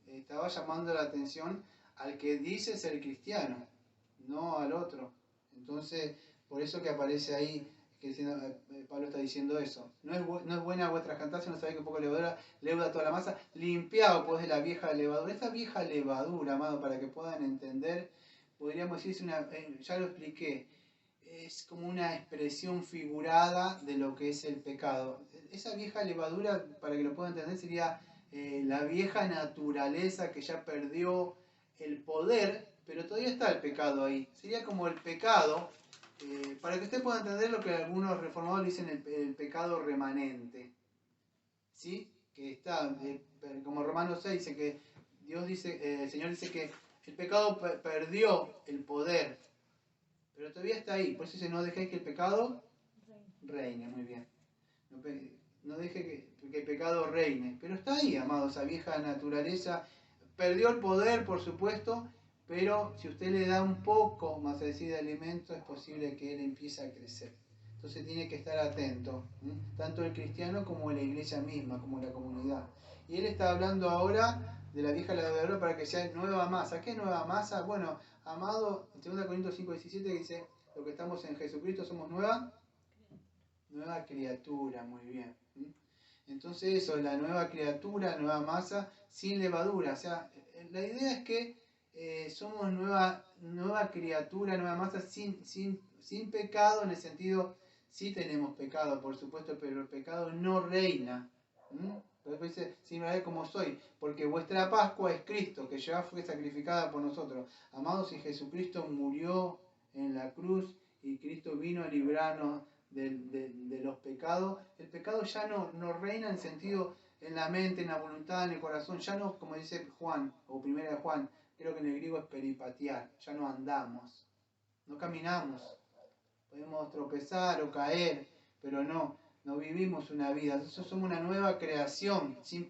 estaba llamando la atención al que dice ser cristiano, no al otro. Entonces, por eso que aparece ahí, que Pablo está diciendo eso. No es buena vuestra jactancia, no sabéis que poco leuda toda la masa. Limpiado pues de la vieja levadura. Esta vieja levadura, amado, para que puedan entender, podríamos decir, ya lo expliqué, es como una expresión figurada de lo que es el pecado. Esa vieja levadura, para que lo puedan entender, sería la vieja naturaleza que ya perdió el poder, pero todavía está el pecado ahí. Sería como el pecado, para que usted pueda entender lo que algunos reformadores dicen el pecado remanente. ¿Sí? Que está, como Romanos 6 dice que Dios dice, el Señor dice que el pecado perdió el poder, pero todavía está ahí. Por eso dice, no dejéis que el pecado reine. Muy bien. No deje que el pecado reine. Pero está ahí, amado, esa vieja naturaleza. Perdió el poder, por supuesto, pero si usted le da un poco, más a decir, de alimento, es posible que él empiece a crecer. Entonces tiene que estar atento, tanto el cristiano como la iglesia misma, como la comunidad. Y él está hablando ahora de la vieja levadura para que sea nueva masa. ¿Qué es nueva masa? Bueno, amado, en 2 Corintios 5:17 dice, los que estamos en Jesucristo somos nueva criatura, muy bien. Entonces eso, la nueva criatura, nueva masa, sin levadura. O sea, la idea es que somos nueva criatura, nueva masa, sin pecado, en el sentido, sí tenemos pecado, por supuesto, pero el pecado no reina. Después dice, sin ver como soy, porque vuestra Pascua es Cristo, que ya fue sacrificada por nosotros. Amados, si Jesucristo murió en la cruz y Cristo vino a librarnos de los pecados, el pecado ya no reina en sentido en la mente, en la voluntad, en el corazón, ya no, como dice Juan, o primera de Juan, creo que en el griego es peripatear, ya no andamos, no caminamos, podemos tropezar o caer, pero no vivimos una vida. Nosotros somos una nueva creación, sin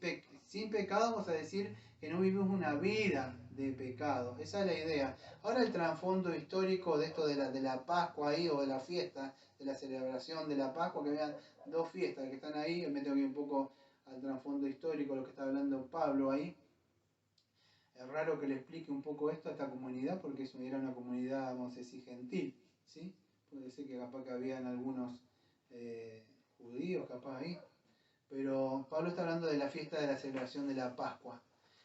pecado, vamos a decir que no vivimos una vida de pecado. Esa es la idea. Ahora el trasfondo histórico de esto de la Pascua ahí, o de la fiesta, de la celebración de la Pascua, que vean dos fiestas que están ahí, me tengo que ir un poco al trasfondo histórico, lo que está hablando Pablo ahí. Es raro que le explique un poco esto a esta comunidad, porque era una comunidad, vamos a decir, gentil, ¿sí? Puede ser que capaz que habían algunos judíos capaz ahí, pero Pablo está hablando de la fiesta de la celebración de la Pascua.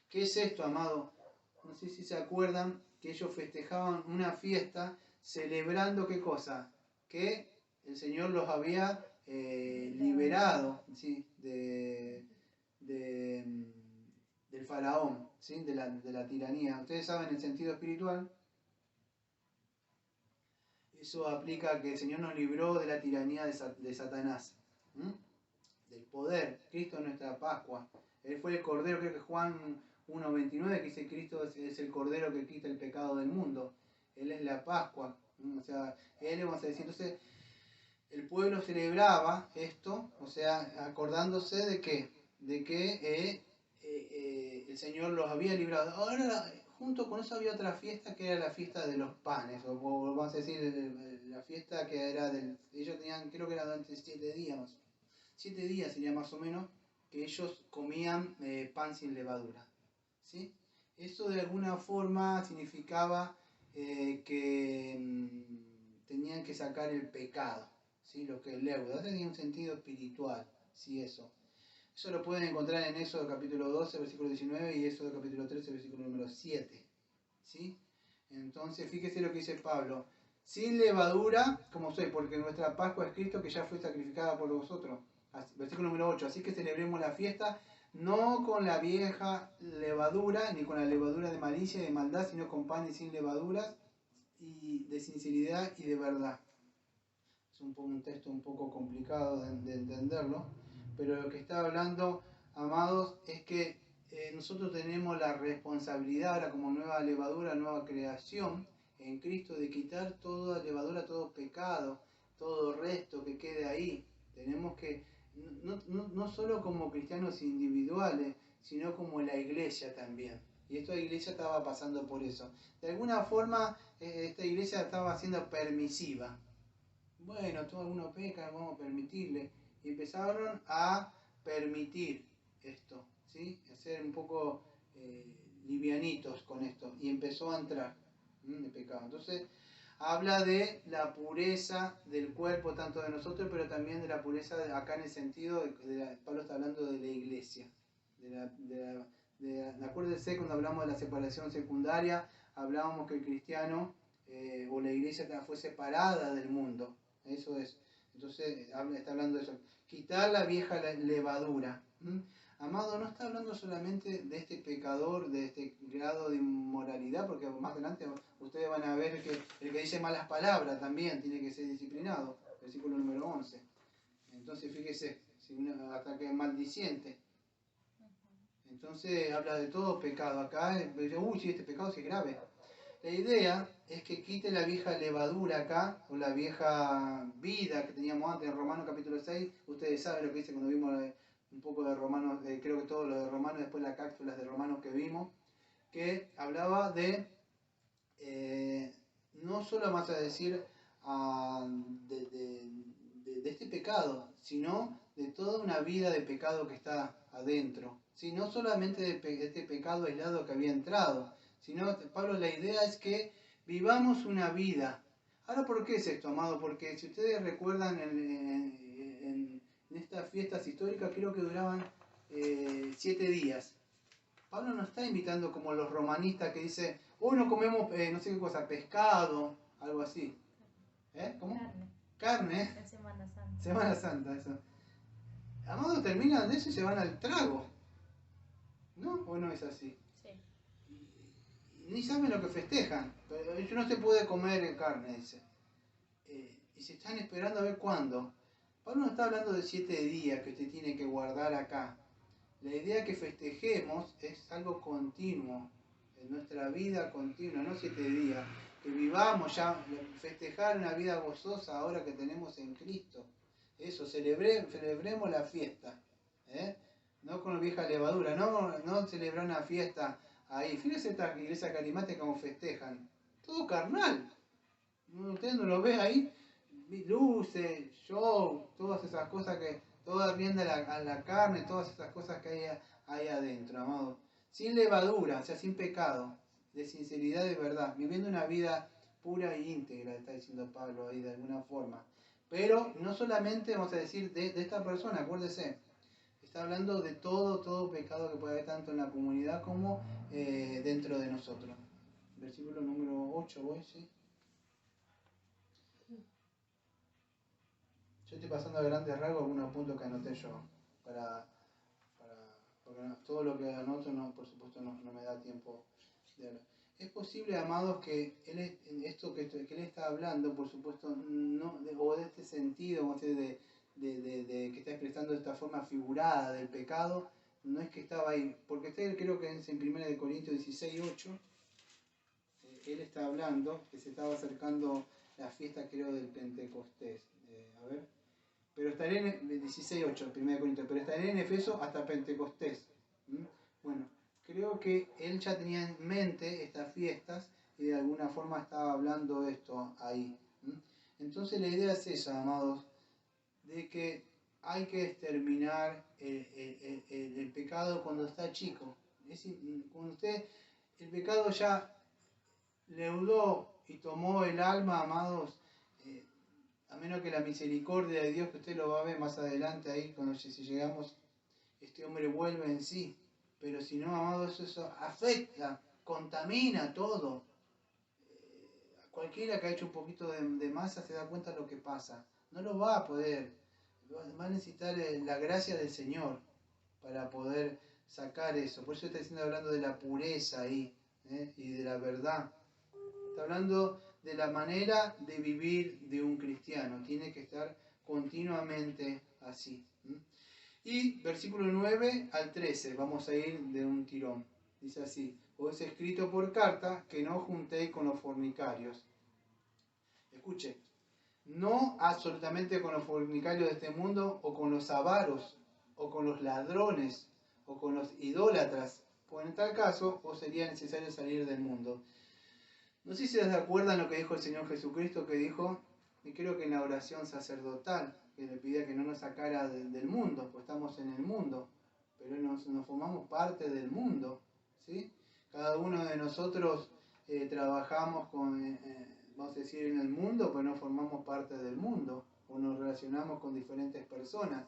¿Qué es esto, amado? No sé si se acuerdan que ellos festejaban una fiesta celebrando ¿qué cosa? Que el Señor los había liberado, ¿sí? Del faraón, ¿sí? de la tiranía. Ustedes saben el sentido espiritual. Eso aplica que el Señor nos libró de la tiranía de Satanás, del poder. Cristo es nuestra Pascua. Él fue el Cordero, creo que Juan 1.29, que dice Cristo es el Cordero que quita el pecado del mundo. Él es la Pascua. O sea, Él, vamos a decir, entonces el pueblo celebraba esto, o sea, acordándose de que el Señor los había librado. Ahora, junto con eso había otra fiesta que era la fiesta de los panes, o vamos a decir, la fiesta que era ellos tenían, creo que era durante 7 días, 7 días sería más o menos, que ellos comían pan sin levadura, ¿sí? Eso de alguna forma significaba que tenían que sacar el pecado, ¿sí? Lo que es leuda, tenía un sentido espiritual, ¿sí? Eso lo pueden encontrar en Éxodo capítulo 12, versículo 19 y Éxodo capítulo 13, versículo número 7. ¿Sí? Entonces, fíjese lo que dice Pablo. Sin levadura, como soy, porque nuestra Pascua es Cristo que ya fue sacrificada por vosotros. Versículo número 8. Así que celebremos la fiesta, no con la vieja levadura, ni con la levadura de malicia y de maldad, sino con panes sin levaduras, y de sinceridad y de verdad. Es un texto un poco complicado de entenderlo. Pero lo que está hablando, amados, es que nosotros tenemos la responsabilidad ahora como nueva levadura, nueva creación en Cristo de quitar toda levadura, todo pecado, todo resto que quede ahí. Tenemos que, no solo como cristianos individuales, sino como la iglesia también. Y esta iglesia estaba pasando por eso. De alguna forma, esta iglesia estaba siendo permisiva. Bueno, todo alguno peca, vamos a permitirle. Y empezaron a permitir esto, ¿sí? A ser un poco livianitos con esto. Y empezó a entrar de pecado. Entonces, habla de la pureza del cuerpo, tanto de nosotros, pero también de la pureza acá en el sentido Pablo está hablando de la iglesia. Acuérdense cuando hablamos de la separación secundaria, hablábamos que el cristiano o la iglesia fue separada del mundo. Eso es. Entonces está hablando de eso. Quitar la vieja levadura. Amado, no está hablando solamente de este pecador, de este grado de inmoralidad, porque más adelante ustedes van a ver que el que dice malas palabras también tiene que ser disciplinado. Versículo número 11. Entonces fíjese, hasta que es maldiciente. Entonces habla de todo pecado. Acá, uy, sí, este pecado sí es grave. La idea es que quite la vieja levadura acá, o la vieja vida que teníamos antes en Romanos capítulo 6. Ustedes saben lo que dice cuando vimos un poco de Romanos, creo que todo lo de Romanos, después las cápsulas de Romanos que vimos, que hablaba de, no solo vamos a decir de este pecado, sino de toda una vida de pecado que está adentro. ¿Sí? No solamente de este pecado aislado que había entrado, sino, Pablo, la idea es que vivamos una vida. Ahora, ¿por qué es esto, amado? Porque si ustedes recuerdan en estas fiestas históricas, creo que duraban 7 días. Pablo no está invitando como los romanistas que dice, hoy no comemos, no sé qué cosa, pescado, algo así. ¿Cómo? Carne. En Semana Santa. Semana Santa, eso. Amados, terminan de eso y se van al trago. ¿No? ¿O no es así? Sí. Ni saben lo que festejan. Pero no se puede comer carne, dice. Y se están esperando a ver cuándo. Pablo no está hablando de 7 días que usted tiene que guardar acá. La idea que festejemos es algo continuo, en nuestra vida continua, no 7 días. Que vivamos ya, festejar una vida gozosa ahora que tenemos en Cristo. Eso, celebremos la fiesta. No con la vieja levadura, no celebrar una fiesta ahí. Fíjense esta iglesia carismática como festejan. Todo carnal. Ustedes no lo ven ahí. Luces, show, todas esas cosas que toda rienda a la carne, todas esas cosas que hay ahí adentro, amado. Sin levadura, o sea, sin pecado, de sinceridad y verdad, viviendo una vida pura e íntegra, está diciendo Pablo ahí de alguna forma. Pero no solamente, vamos a decir, de esta persona, acuérdese, está hablando de todo pecado que puede haber tanto en la comunidad como dentro de nosotros. Versículo número 8, voy, ¿sí? Yo estoy pasando a grandes rasgos algunos puntos que anoté yo, porque todo lo que anoto, por supuesto, no me da tiempo de hablar. Es posible, amados, que esto que él está hablando, por supuesto, o de este sentido, o sea, de que está expresando de esta forma figurada del pecado, no es que estaba ahí, porque creo que es en 1 Corintios 16:8, él está hablando que se estaba acercando la fiesta, creo, del Pentecostés. A ver. Pero estaré en 16:8, 1 Corintios, pero estaré en Efeso hasta Pentecostés. Bueno, creo que él ya tenía en mente estas fiestas y de alguna forma estaba hablando esto ahí. Entonces la idea es esa, amados, de que hay que exterminar el pecado cuando está chico. Cuando el pecado ya leudó y tomó el alma, amados, a menos que la misericordia de Dios, que usted lo va a ver más adelante ahí, si llegamos, este hombre vuelve en sí. Pero si no, amados, eso afecta, contamina todo. Cualquiera que ha hecho un poquito de masa se da cuenta de lo que pasa. No lo va a poder. Va a necesitar la gracia del Señor para poder sacar eso. Por eso está hablando de la pureza ahí, y de la verdad. Está hablando de la manera de vivir de un cristiano. Tiene que estar continuamente así. Y versículo 9 al 13, vamos a ir de un tirón. Dice así: os he escrito por carta que no juntéis con los fornicarios. Escuche, no absolutamente con los fornicarios de este mundo, o con los avaros, o con los ladrones, o con los idólatras, pues en tal caso os sería necesario salir del mundo. No sé si se acuerdan lo que dijo el Señor Jesucristo, que dijo, y creo que en la oración sacerdotal, que le pedía que no nos sacara del mundo, pues estamos en el mundo, pero nos formamos parte del mundo, ¿sí? Cada uno de nosotros trabajamos vamos a decir, en el mundo, pero no formamos parte del mundo, o nos relacionamos con diferentes personas,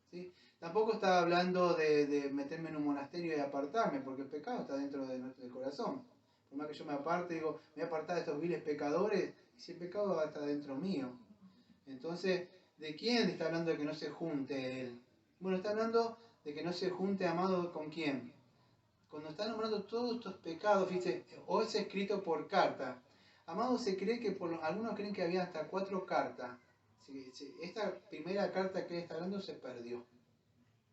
¿sí? Tampoco estaba hablando de meterme en un monasterio y apartarme, porque el pecado está dentro de nuestro corazón. Por más que yo me aparte, digo, me voy a apartar de estos viles pecadores, y si el pecado va a estar dentro mío. Entonces, ¿de quién está hablando de que no se junte él? Bueno, está hablando de que no se junte, amado, ¿con quién? Cuando está nombrando todos estos pecados, fíjate, o es escrito por carta. Amado, se cree que, algunos creen que había hasta 4 cartas. Esta primera carta que él está hablando se perdió.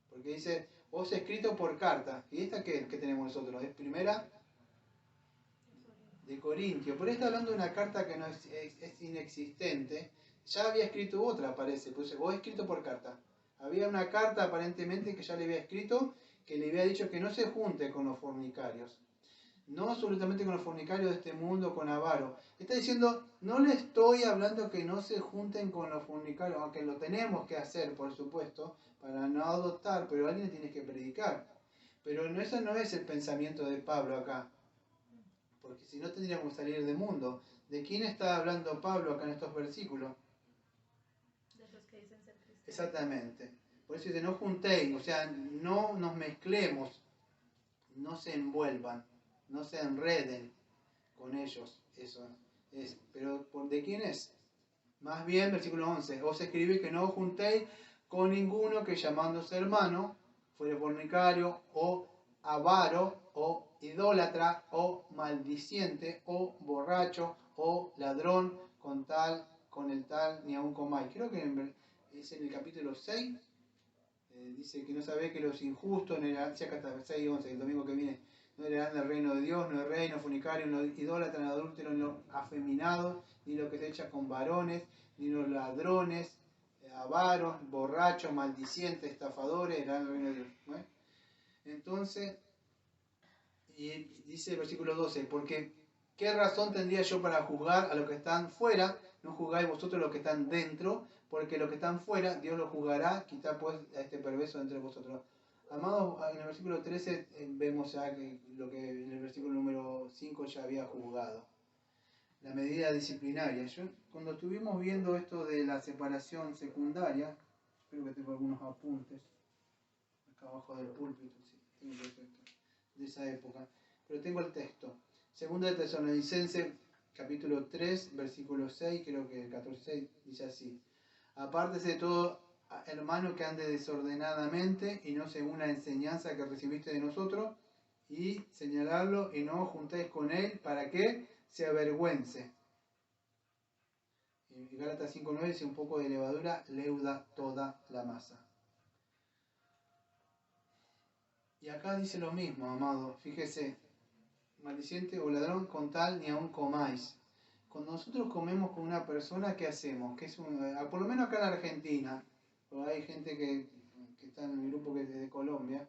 Porque dice, o es escrito por carta. ¿Y esta qué tenemos nosotros? ¿Es primera? De Corintio, pero está hablando de una carta que no es inexistente. Ya había escrito otra, parece, pues, o escrito por carta. Había una carta aparentemente que ya le había escrito, que le había dicho que no se junte con los fornicarios. No absolutamente con los fornicarios de este mundo, con avaro. Está diciendo, no le estoy hablando que no se junten con los fornicarios, aunque lo tenemos que hacer, por supuesto, para no adoptar, pero alguien tiene que predicar. Pero eso no es el pensamiento de Pablo acá. Porque si no tendríamos que salir del mundo. ¿De quién está hablando Pablo acá en estos versículos? De los que dicen ser cristianos. Exactamente. Por eso dice, no juntéis, o sea, no nos mezclemos, no se envuelvan, no se enreden con ellos. Eso es. Pero ¿de quién es? Más bien, versículo 11, os escribí que no os juntéis con ninguno que llamándose hermano fuere fornicario o avaro o idólatra o maldiciente o borracho o ladrón con el tal ni aun comáis. Creo que es en el capítulo 6, dice que no sabe que los injustos, si acá está 6 y 11, el domingo que viene, no heredarán del reino de Dios, no es rey, no fornicario, no idólatra, no adúltero, no afeminado, ni lo que se echa con varones, ni los ladrones, avaros, borrachos, maldicientes, estafadores, heredarán del reino de Dios. ¿No? Entonces, y dice el versículo 12, porque ¿qué razón tendría yo para juzgar a los que están fuera? No juzgáis vosotros los que están dentro, porque los que están fuera, Dios los juzgará, quitad pues a este perverso entre vosotros. Amados, en el versículo 13 vemos ya que lo que en el versículo número 5 ya había juzgado. La medida disciplinaria. Yo, cuando estuvimos viendo esto de la separación secundaria, espero que tengo algunos apuntes acá abajo del púlpito, sí, tengo perfecto, de esa época, pero tengo el texto. Segunda de Tesalonicenses, capítulo 3, versículo 6, creo que el 14:6, dice así: apártese de todo hermano que ande desordenadamente y no según la enseñanza que recibiste de nosotros, y señalarlo y no os juntéis con él para que se avergüence. Y Gálatas 5:9 dice: un poco de levadura leuda toda la masa. Y acá dice lo mismo, amado. Fíjese, maldiciente o ladrón, con tal ni aun comáis. Cuando nosotros comemos con una persona, ¿qué hacemos? Que es por lo menos acá en Argentina, porque hay gente que está en el grupo que es de Colombia,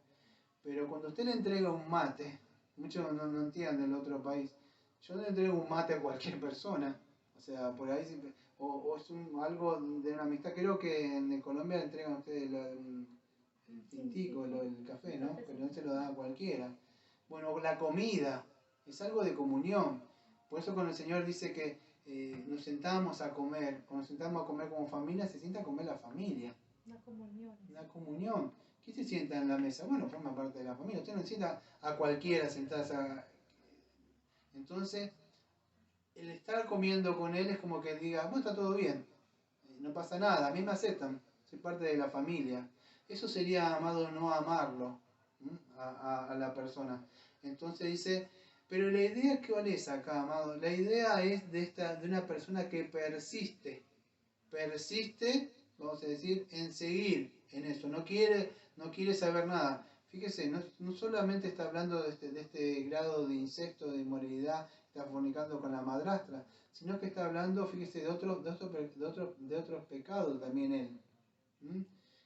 pero cuando usted le entrega un mate, muchos no entienden del otro país, yo no le entrego un mate a cualquier persona, o sea, por ahí, o es algo de una amistad. Creo que en Colombia le entregan a ustedes el tintico, el café, ¿no? Pero no se lo dan a cualquiera. Bueno, la comida es algo de comunión. Por eso cuando el Señor dice que nos sentamos a comer, cuando nos sentamos a comer como familia, se sienta a comer la familia. Una comunión. La comunión. ¿Quién se sienta en la mesa? Bueno, forma parte de la familia. Usted no sienta a cualquiera sentarse a... Entonces, el estar comiendo con él es como que diga, bueno, está todo bien, no pasa nada, a mí me aceptan, soy parte de la familia. Eso sería, amado, no amarlo a la persona. Entonces dice, pero la idea, ¿cuál es acá, amado? La idea es de una persona que persiste, vamos a decir, en seguir en eso, no quiere saber nada. Fíjese, no solamente está hablando de este grado de incesto, de inmoralidad, está fornicando con la madrastra, sino que está hablando, fíjese, de otros pecados también él.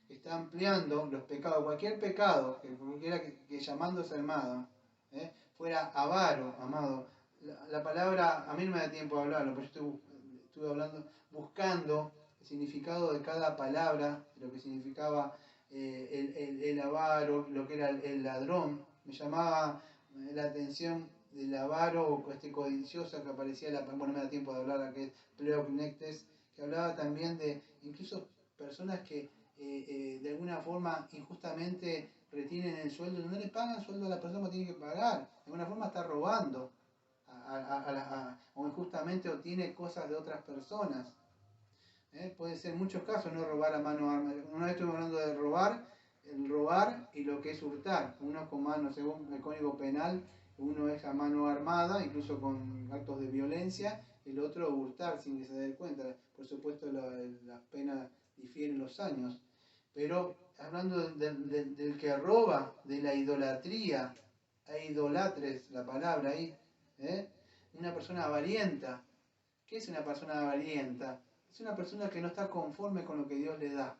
Está ampliando los pecados, cualquier pecado que llamándose hermano, fuera avaro, amado. La palabra, a mí no me da tiempo de hablarlo, pero yo estuve hablando, buscando el significado de cada palabra, lo que significaba el avaro, lo que era el ladrón. Me llamaba la atención del avaro o codicioso que aparecía, bueno, no me da tiempo de hablar, que es pleocnectes, que hablaba también de incluso personas que de alguna forma injustamente retienen el sueldo, no le pagan sueldo a la persona que tiene que pagar, de alguna forma está robando o injustamente obtiene cosas de otras personas. Puede ser en muchos casos no robar a mano armada. Una vez estuvimos hablando de robar, el robar y lo que es hurtar. Uno con mano, según el Código Penal, uno es a mano armada, incluso con actos de violencia, el otro hurtar sin que se dé cuenta. Por supuesto las penas difieren los años. Pero hablando del que roba, de la idolatría, e idolatres, la palabra ahí, una persona avarienta. ¿Qué es una persona avarienta? Es una persona que no está conforme con lo que Dios le da.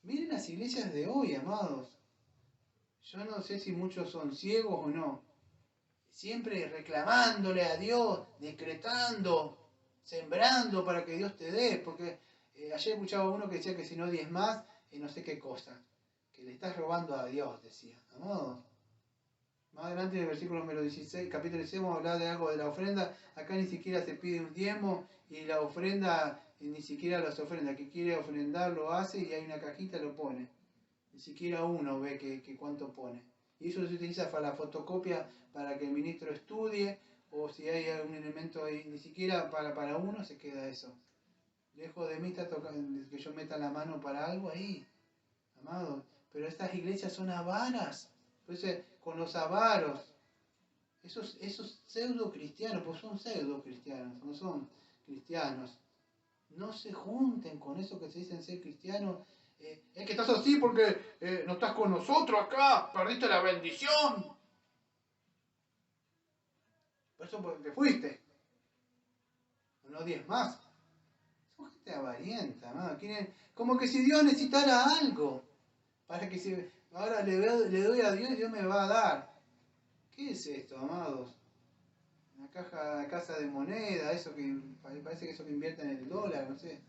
Miren las iglesias de hoy, amados. Yo no sé si muchos son ciegos o no. Siempre reclamándole a Dios, decretando, sembrando para que Dios te dé. Porque ayer escuchaba uno que decía que si no diezmas, no sé qué cosa. Que le estás robando a Dios, decía. Amados. Más adelante en el versículo número 16, capítulo 16, vamos a hablar de algo de la ofrenda. Acá ni siquiera se pide un diezmo y la ofrenda, ni siquiera las ofrendas. Que quiere ofrendar lo hace y hay una cajita lo pone. Ni siquiera uno ve que cuánto pone. Y eso se utiliza para la fotocopia para que el ministro estudie, o si hay algún elemento ahí, ni siquiera para uno se queda eso. Lejos de mí está tocando que yo meta la mano para algo ahí, amado. Pero estas iglesias son avaras. Entonces, con los avaros, esos pseudo cristianos, pues son pseudo cristianos, no son cristianos. No se junten con eso que se dicen ser cristianos. Es que estás así porque no estás con nosotros acá, perdiste la bendición. Por eso te fuiste. No odies más. Son gente avarienta, ¿no? Como que si Dios necesitara algo, para que ahora le doy a Dios y Dios me va a dar. ¿Qué es esto, amados? Una casa de moneda, eso que parece que eso que invierte en el dólar, no sé.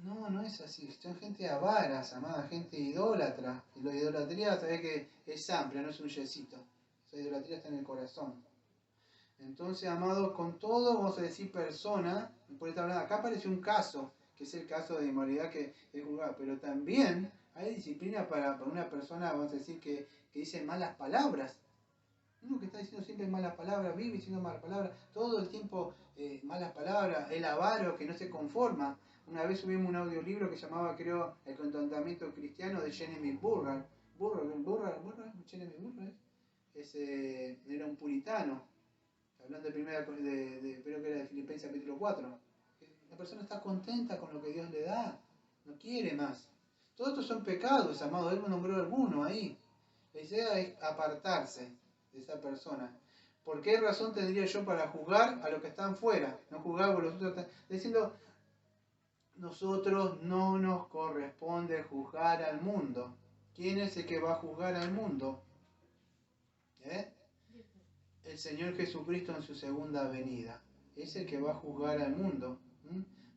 No, no es así. Son gente avaras, amada, gente idólatra. Y la idolatría, sabés que es amplia, no es un yesito. Esa idolatría está en el corazón. Entonces, amados, con todo, vamos a decir persona, por esta hablando, acá aparece un caso, que es el caso de inmoralidad que es juzgado, pero también hay disciplina para una persona, vamos a decir, que dice malas palabras. Uno que está diciendo siempre malas palabras, vive diciendo malas palabras, todo el tiempo malas palabras, el avaro que no se conforma. Una vez subimos un audiolibro que llamaba, creo, El contentamiento cristiano de Jeremy Burrell. Jeremy Burrell, era un puritano, hablando de creo que era de Filipenses capítulo 4. La persona está contenta con lo que Dios le da, no quiere más. Todos estos son pecados, amado, él me nombró alguno ahí. La idea es apartarse de esa persona. ¿Por qué razón tendría yo para juzgar a los que están fuera? No juzgar por los otros. Diciendo, nosotros no nos corresponde juzgar al mundo. ¿Quién es el que va a juzgar al mundo? El Señor Jesucristo en su segunda venida. Es el que va a juzgar al mundo.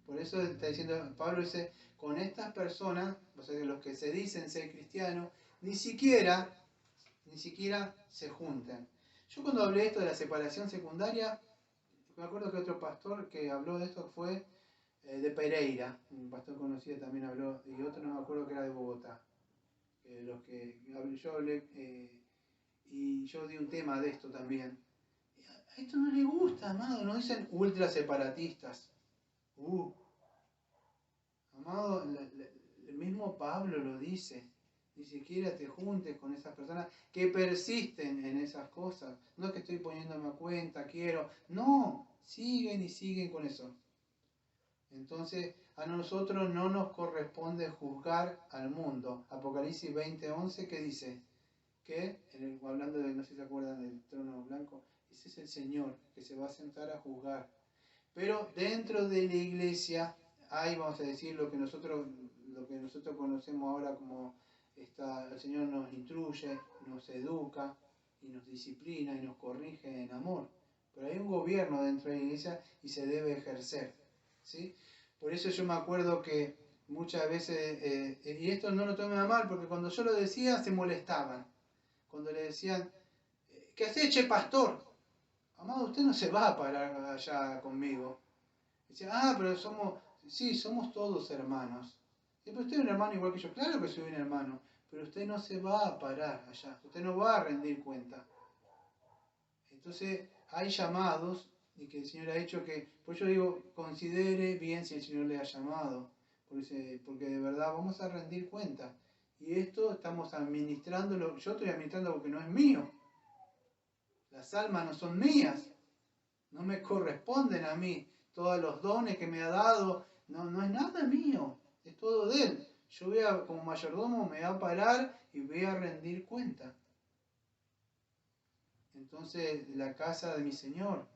Por eso está diciendo, Pablo dice, con estas personas, o sea, los que se dicen ser cristianos, ni siquiera se juntan. Yo cuando hablé esto de la separación secundaria, me acuerdo que otro pastor que habló de esto fue de Pereira, un pastor conocido también habló, y otro no me acuerdo que era de Bogotá. Yo hablé, y yo di un tema de esto también. A esto no le gusta, amado, nos dicen ultra separatistas. Amado, el mismo Pablo lo dice. Ni siquiera te juntes con esas personas que persisten en esas cosas. No es que estoy poniéndome a cuenta, quiero. No, siguen y siguen con eso. Entonces, a nosotros no nos corresponde juzgar al mundo. Apocalipsis 20:11, ¿qué dice? Que, hablando de, no sé si se acuerdan del trono blanco, ese es el Señor que se va a sentar a juzgar. Pero dentro de la iglesia hay, vamos a decir, lo que nosotros conocemos ahora como el Señor nos instruye, nos educa y nos disciplina y nos corrige en amor. Pero hay un gobierno dentro de la iglesia y se debe ejercer, ¿sí? Por eso yo me acuerdo que muchas veces, y esto no lo tomen a mal, porque cuando yo lo decía se molestaban. Cuando le decían, ¿qué hace, che, pastor? Amado, usted no se va a parar allá conmigo. Decía, pero somos todos hermanos. Y pero usted es un hermano igual que yo. Claro que soy un hermano, pero usted no se va a parar allá. Usted no va a rendir cuenta. Entonces, hay llamados y que el Señor ha hecho que, por eso digo, considere bien si el Señor le ha llamado. Porque de verdad vamos a rendir cuenta. Y esto estamos administrándolo. Yo estoy administrando porque no es mío. Las almas no son mías. No me corresponden a mí. Todos los dones que me ha dado, no es nada mío. Es todo de Él. Yo como mayordomo, me voy a parar y voy a rendir cuenta. Entonces, la casa de mi Señor.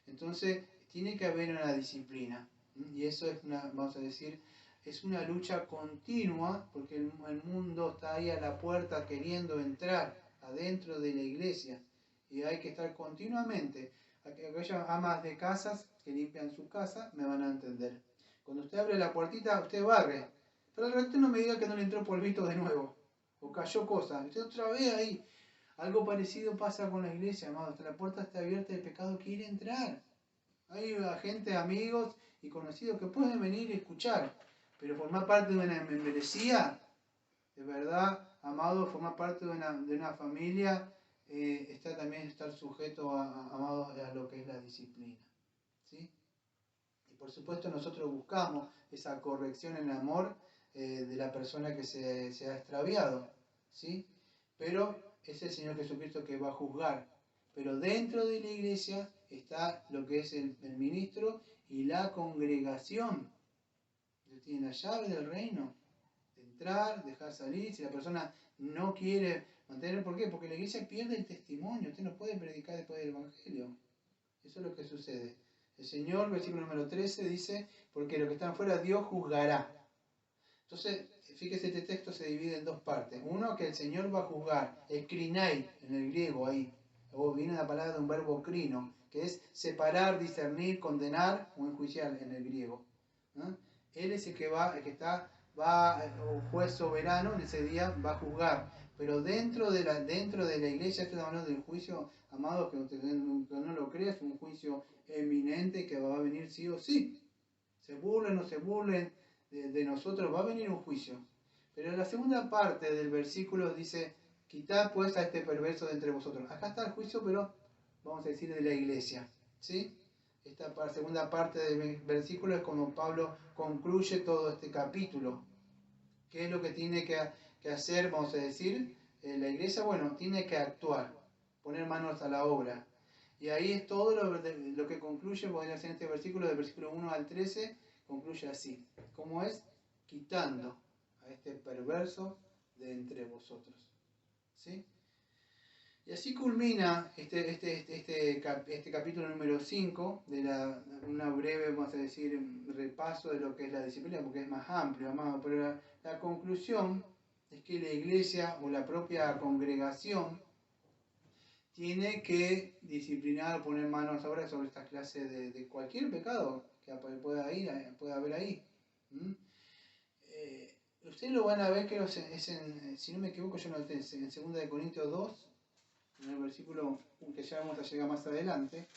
Entonces, tiene que haber una disciplina. Y eso es vamos a decir, es una lucha continua, porque el mundo está ahí a la puerta queriendo entrar adentro de la iglesia. Y hay que estar continuamente. Aquellas amas de casas que limpian su casa me van a entender. Cuando usted abre la puertita, usted barre. Pero al ratito no me diga que no le entró polvito de nuevo. O cayó cosas. Usted otra vez ahí. Algo parecido pasa con la iglesia, amados. La puerta está abierta, el pecado quiere entrar. Hay gente, amigos y conocidos que pueden venir y escuchar, pero formar parte de una membresía, de verdad, amado, formar parte de una familia, está también estar sujeto, amados, a lo que es la disciplina. ¿Sí? Y por supuesto nosotros buscamos esa corrección en amor de la persona que se ha extraviado. ¿Sí? Pero es el Señor Jesucristo que va a juzgar. Pero dentro de la iglesia está lo que es el ministro y la congregación. Tiene la llave del reino. De entrar, dejar salir. Si la persona no quiere mantener, ¿por qué? Porque la iglesia pierde el testimonio. Usted no puede predicar después del Evangelio. Eso es lo que sucede. El Señor, versículo número 13, dice, porque los que están fuera Dios juzgará. Entonces, fíjese, este texto se divide en dos partes. Uno, que el Señor va a juzgar, escrinai en el griego ahí. Luego viene la palabra de un verbo crino, que es separar, discernir, condenar o enjuiciar en el griego. ¿No? Él es el que o juez soberano en ese día va a juzgar. Pero dentro de la iglesia, estamos hablando del juicio, amados, que usted no lo crea, es un juicio eminente que va a venir sí o sí. Se burlen o no se burlen de nosotros, va a venir un juicio. Pero en la segunda parte del versículo dice, quitad pues a este perverso de entre vosotros. Acá está el juicio, pero vamos a decir de la iglesia. ¿Sí? Esta segunda parte del versículo es como Pablo concluye todo este capítulo. ¿Qué es lo que tiene que hacer, vamos a decir, la iglesia? Bueno, tiene que actuar, poner manos a la obra. Y ahí es todo lo que concluye, podría ser en este versículo, del versículo 1 al 13, concluye así. ¿Cómo es? Quitando a este perverso de entre vosotros. ¿Sí? Y así culmina este capítulo número 5 de una breve, vamos a decir, repaso de lo que es la disciplina, porque es más amplio, amado. Pero la conclusión es que la iglesia o la propia congregación tiene que disciplinar, poner manos ahora sobre esta clase de cualquier pecado que pueda haber ahí. Ustedes lo van a ver, que si no me equivoco, yo noté en 2 Corintios 2, en el versículo que ya vamos a llegar más adelante.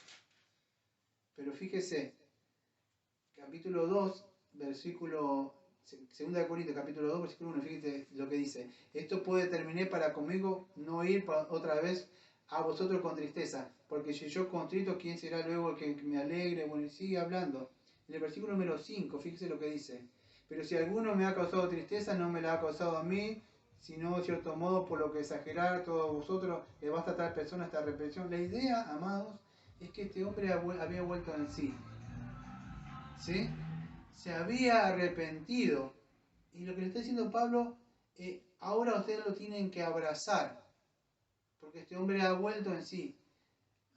Pero fíjese, capítulo 2, versículo 2 Corintios, capítulo 2, versículo 1, fíjese lo que dice. Esto puede terminar para conmigo no ir otra vez a vosotros con tristeza, porque si yo contrito, ¿quién será luego el que me alegre? Bueno, y sigue hablando. En el versículo número 5, fíjese lo que dice. Pero si alguno me ha causado tristeza, no me la ha causado a mí, sino de cierto modo por lo que exagerar a todos vosotros, le basta a tal persona esta reprensión. La idea, amados, es que este hombre había vuelto en sí. ¿Sí? Se había arrepentido. Y lo que le está diciendo Pablo, ahora ustedes lo tienen que abrazar, porque este hombre ha vuelto en sí.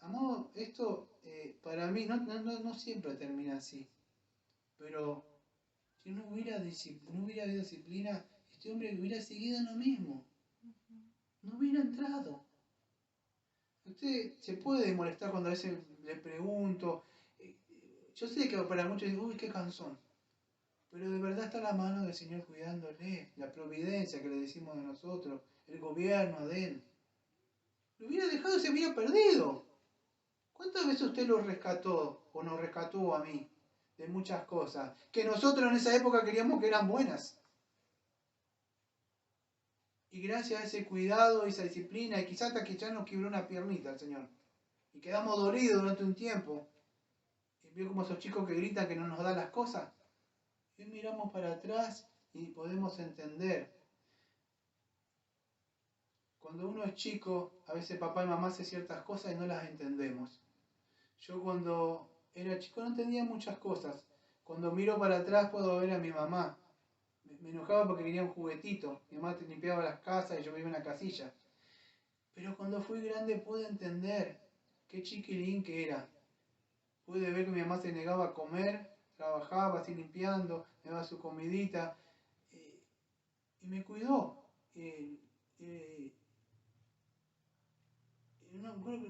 Amado, esto para mí no siempre termina así, pero si no hubiera habido disciplina, este hombre hubiera seguido en lo mismo, no hubiera entrado. Usted se puede molestar cuando a veces le pregunto, yo sé que para muchos dicen, uy, qué cansón, pero de verdad está la mano del Señor cuidándole, la providencia que le decimos de nosotros, el gobierno de Él. Lo hubiera dejado y se hubiera perdido. ¿Cuántas veces usted lo rescató o nos rescató a mí de muchas cosas que nosotros en esa época queríamos que eran buenas? Y gracias a ese cuidado, esa disciplina, y quizás hasta que ya nos quebró una piernita el Señor. Y quedamos dolidos durante un tiempo. Y veo como esos chicos que gritan que no nos dan las cosas. Y miramos para atrás y podemos entender. Cuando uno es chico, a veces papá y mamá hacen ciertas cosas y no las entendemos. Yo cuando era chico no entendía muchas cosas. Cuando miro para atrás puedo ver a mi mamá. Me enojaba porque quería un juguetito. Mi mamá te limpiaba las casas y yo vivía en una casilla. Pero cuando fui grande pude entender qué chiquilín que era. Pude ver que mi mamá se negaba a comer, trabajaba así limpiando, me daba su comidita y me cuidó. Creo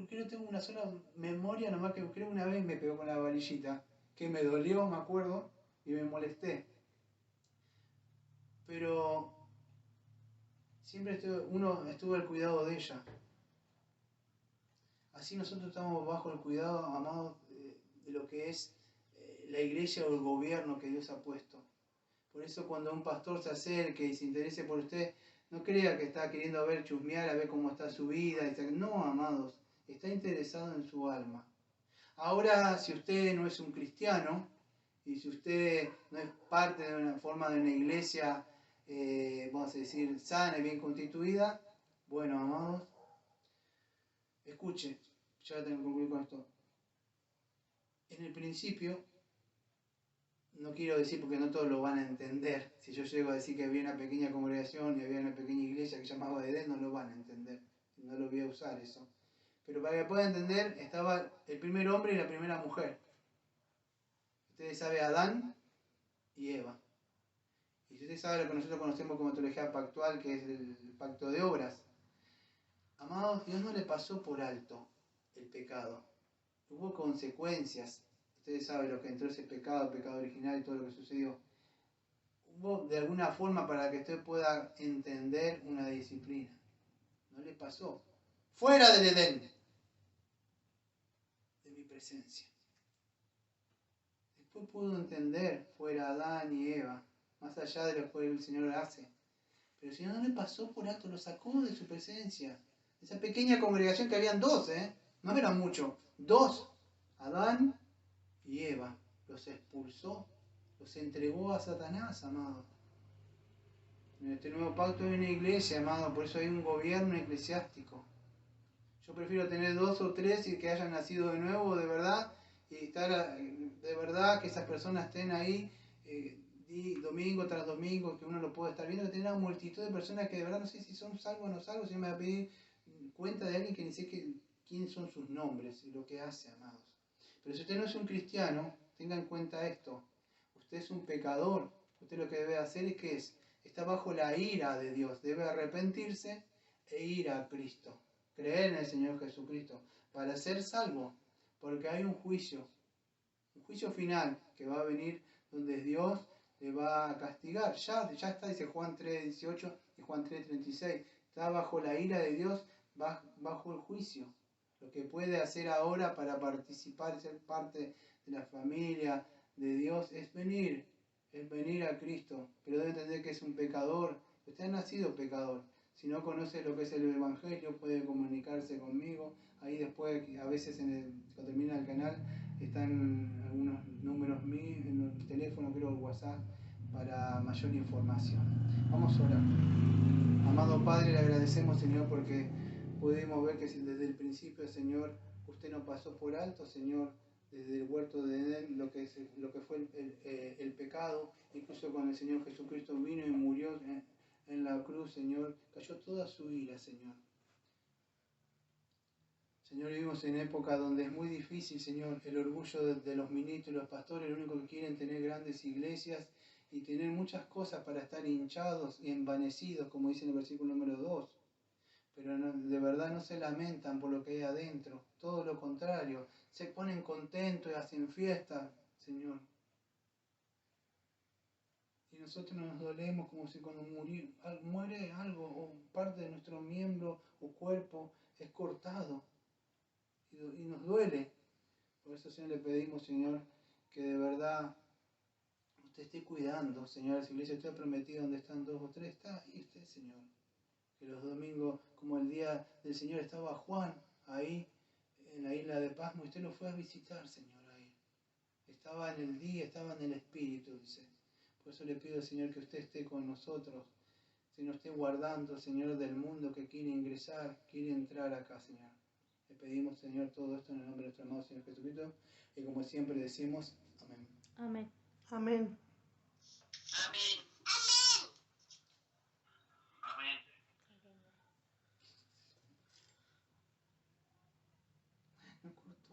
que no tengo una sola memoria, nomás que creo que una vez me pegó con la varillita, que me dolió, me acuerdo, y me molesté. Pero siempre uno estuvo al cuidado de ella. así nosotros estamos bajo el cuidado, amados, de lo que es la iglesia o el gobierno que Dios ha puesto. Por eso cuando un pastor se acerque y se interese por usted, no crea que está queriendo chusmear, a ver cómo está su vida. No, amados, está interesado en su alma. Ahora, si usted no es un cristiano, y si usted no es parte de una forma de una iglesia, vamos a decir, sana y bien constituida, bueno, amados, escuche, ya tengo que concluir con esto. En el principio, no quiero decir porque no todos lo van a entender. Si yo llego a decir que había una pequeña congregación y había una pequeña iglesia que llamaba Edén, no lo van a entender. No lo voy a usar eso. Pero para que puedan entender, estaba el primer hombre y la primera mujer. Ustedes saben Adán y Eva. Y si ustedes saben lo que nosotros conocemos como teología pactual, que es el pacto de obras. Amados, Dios no le pasó por alto el pecado. Hubo consecuencias. Ustedes saben lo que entró ese pecado, el pecado original y todo lo que sucedió. Hubo de alguna forma para que usted pueda entender una disciplina. No le pasó. Fuera del Edén. De mi presencia. Después pudo entender fuera Adán y Eva. Más allá de lo que el Señor hace. Pero el Señor no le pasó por alto, lo sacó de su presencia. Esa pequeña congregación que habían dos, no eran muchos. Dos. Adán y Eva. Los expulsó. Los entregó a Satanás, amado. En este nuevo pacto hay una iglesia, amado, por eso hay un gobierno eclesiástico. Yo prefiero tener 2 o 3 y que hayan nacido de nuevo, de verdad, y estar de verdad, que esas personas estén ahí domingo tras domingo, que uno lo pueda estar viendo, que tener una multitud de personas que de verdad no sé si son salvos o no salvos, si me va a pedir cuenta de alguien que ni sé quiénes son sus nombres y lo que hace, amados. Pero si usted no es un cristiano, tenga en cuenta esto. Usted es un pecador. Usted lo que debe hacer es que está bajo la ira de Dios. Debe arrepentirse e ir a Cristo. Creer en el Señor Jesucristo para ser salvo. Porque hay un juicio final que va a venir donde Dios le va a castigar. Ya está, dice Juan 3:18 y Juan 3:36. Está bajo la ira de Dios, bajo el juicio. Lo que puede hacer ahora para participar y ser parte de la familia de Dios es venir a Cristo. Pero debe entender que es un pecador. Usted ha nacido pecador. Si no conoce lo que es el Evangelio, puede comunicarse conmigo. Ahí después, a veces cuando termina el canal, están algunos números míos en el teléfono, creo, el WhatsApp, para mayor información. Vamos a orar. Amado Padre, le agradecemos, Señor, porque pudimos ver que desde el principio, Señor, usted no pasó por alto, Señor, desde el huerto de Edén, lo que fue el pecado, incluso cuando el Señor Jesucristo vino y murió en la cruz, Señor, cayó toda su ira, Señor. Señor, vivimos en época donde es muy difícil, Señor, el orgullo de los ministros y los pastores, lo único que quieren tener grandes iglesias y tener muchas cosas para estar hinchados y envanecidos, como dice en el versículo número 2. Pero de verdad no se lamentan por lo que hay adentro, todo lo contrario, se ponen contentos y hacen fiesta, Señor. Y nosotros nos dolemos como si cuando muere algo o parte de nuestro miembro o cuerpo es cortado. Y nos duele. Por eso, Señor, le pedimos, Señor, que de verdad usted esté cuidando, Señor, a su iglesia. Usted ha prometido donde están 2 o 3, está ahí usted, Señor. Que los domingos, como el día del Señor, estaba Juan ahí en la isla de Pasmo, y usted lo fue a visitar, Señor, ahí. Estaba en el día, estaba en el Espíritu, dice. Por eso le pido, Señor, que usted esté con nosotros, se nos esté guardando, Señor, del mundo que quiere ingresar, quiere entrar acá, Señor. Le pedimos, Señor, todo esto en el nombre de nuestro amado Señor Jesucristo, y como siempre decimos, amén. Amén. Amén. Amén. Amén. Me cortó.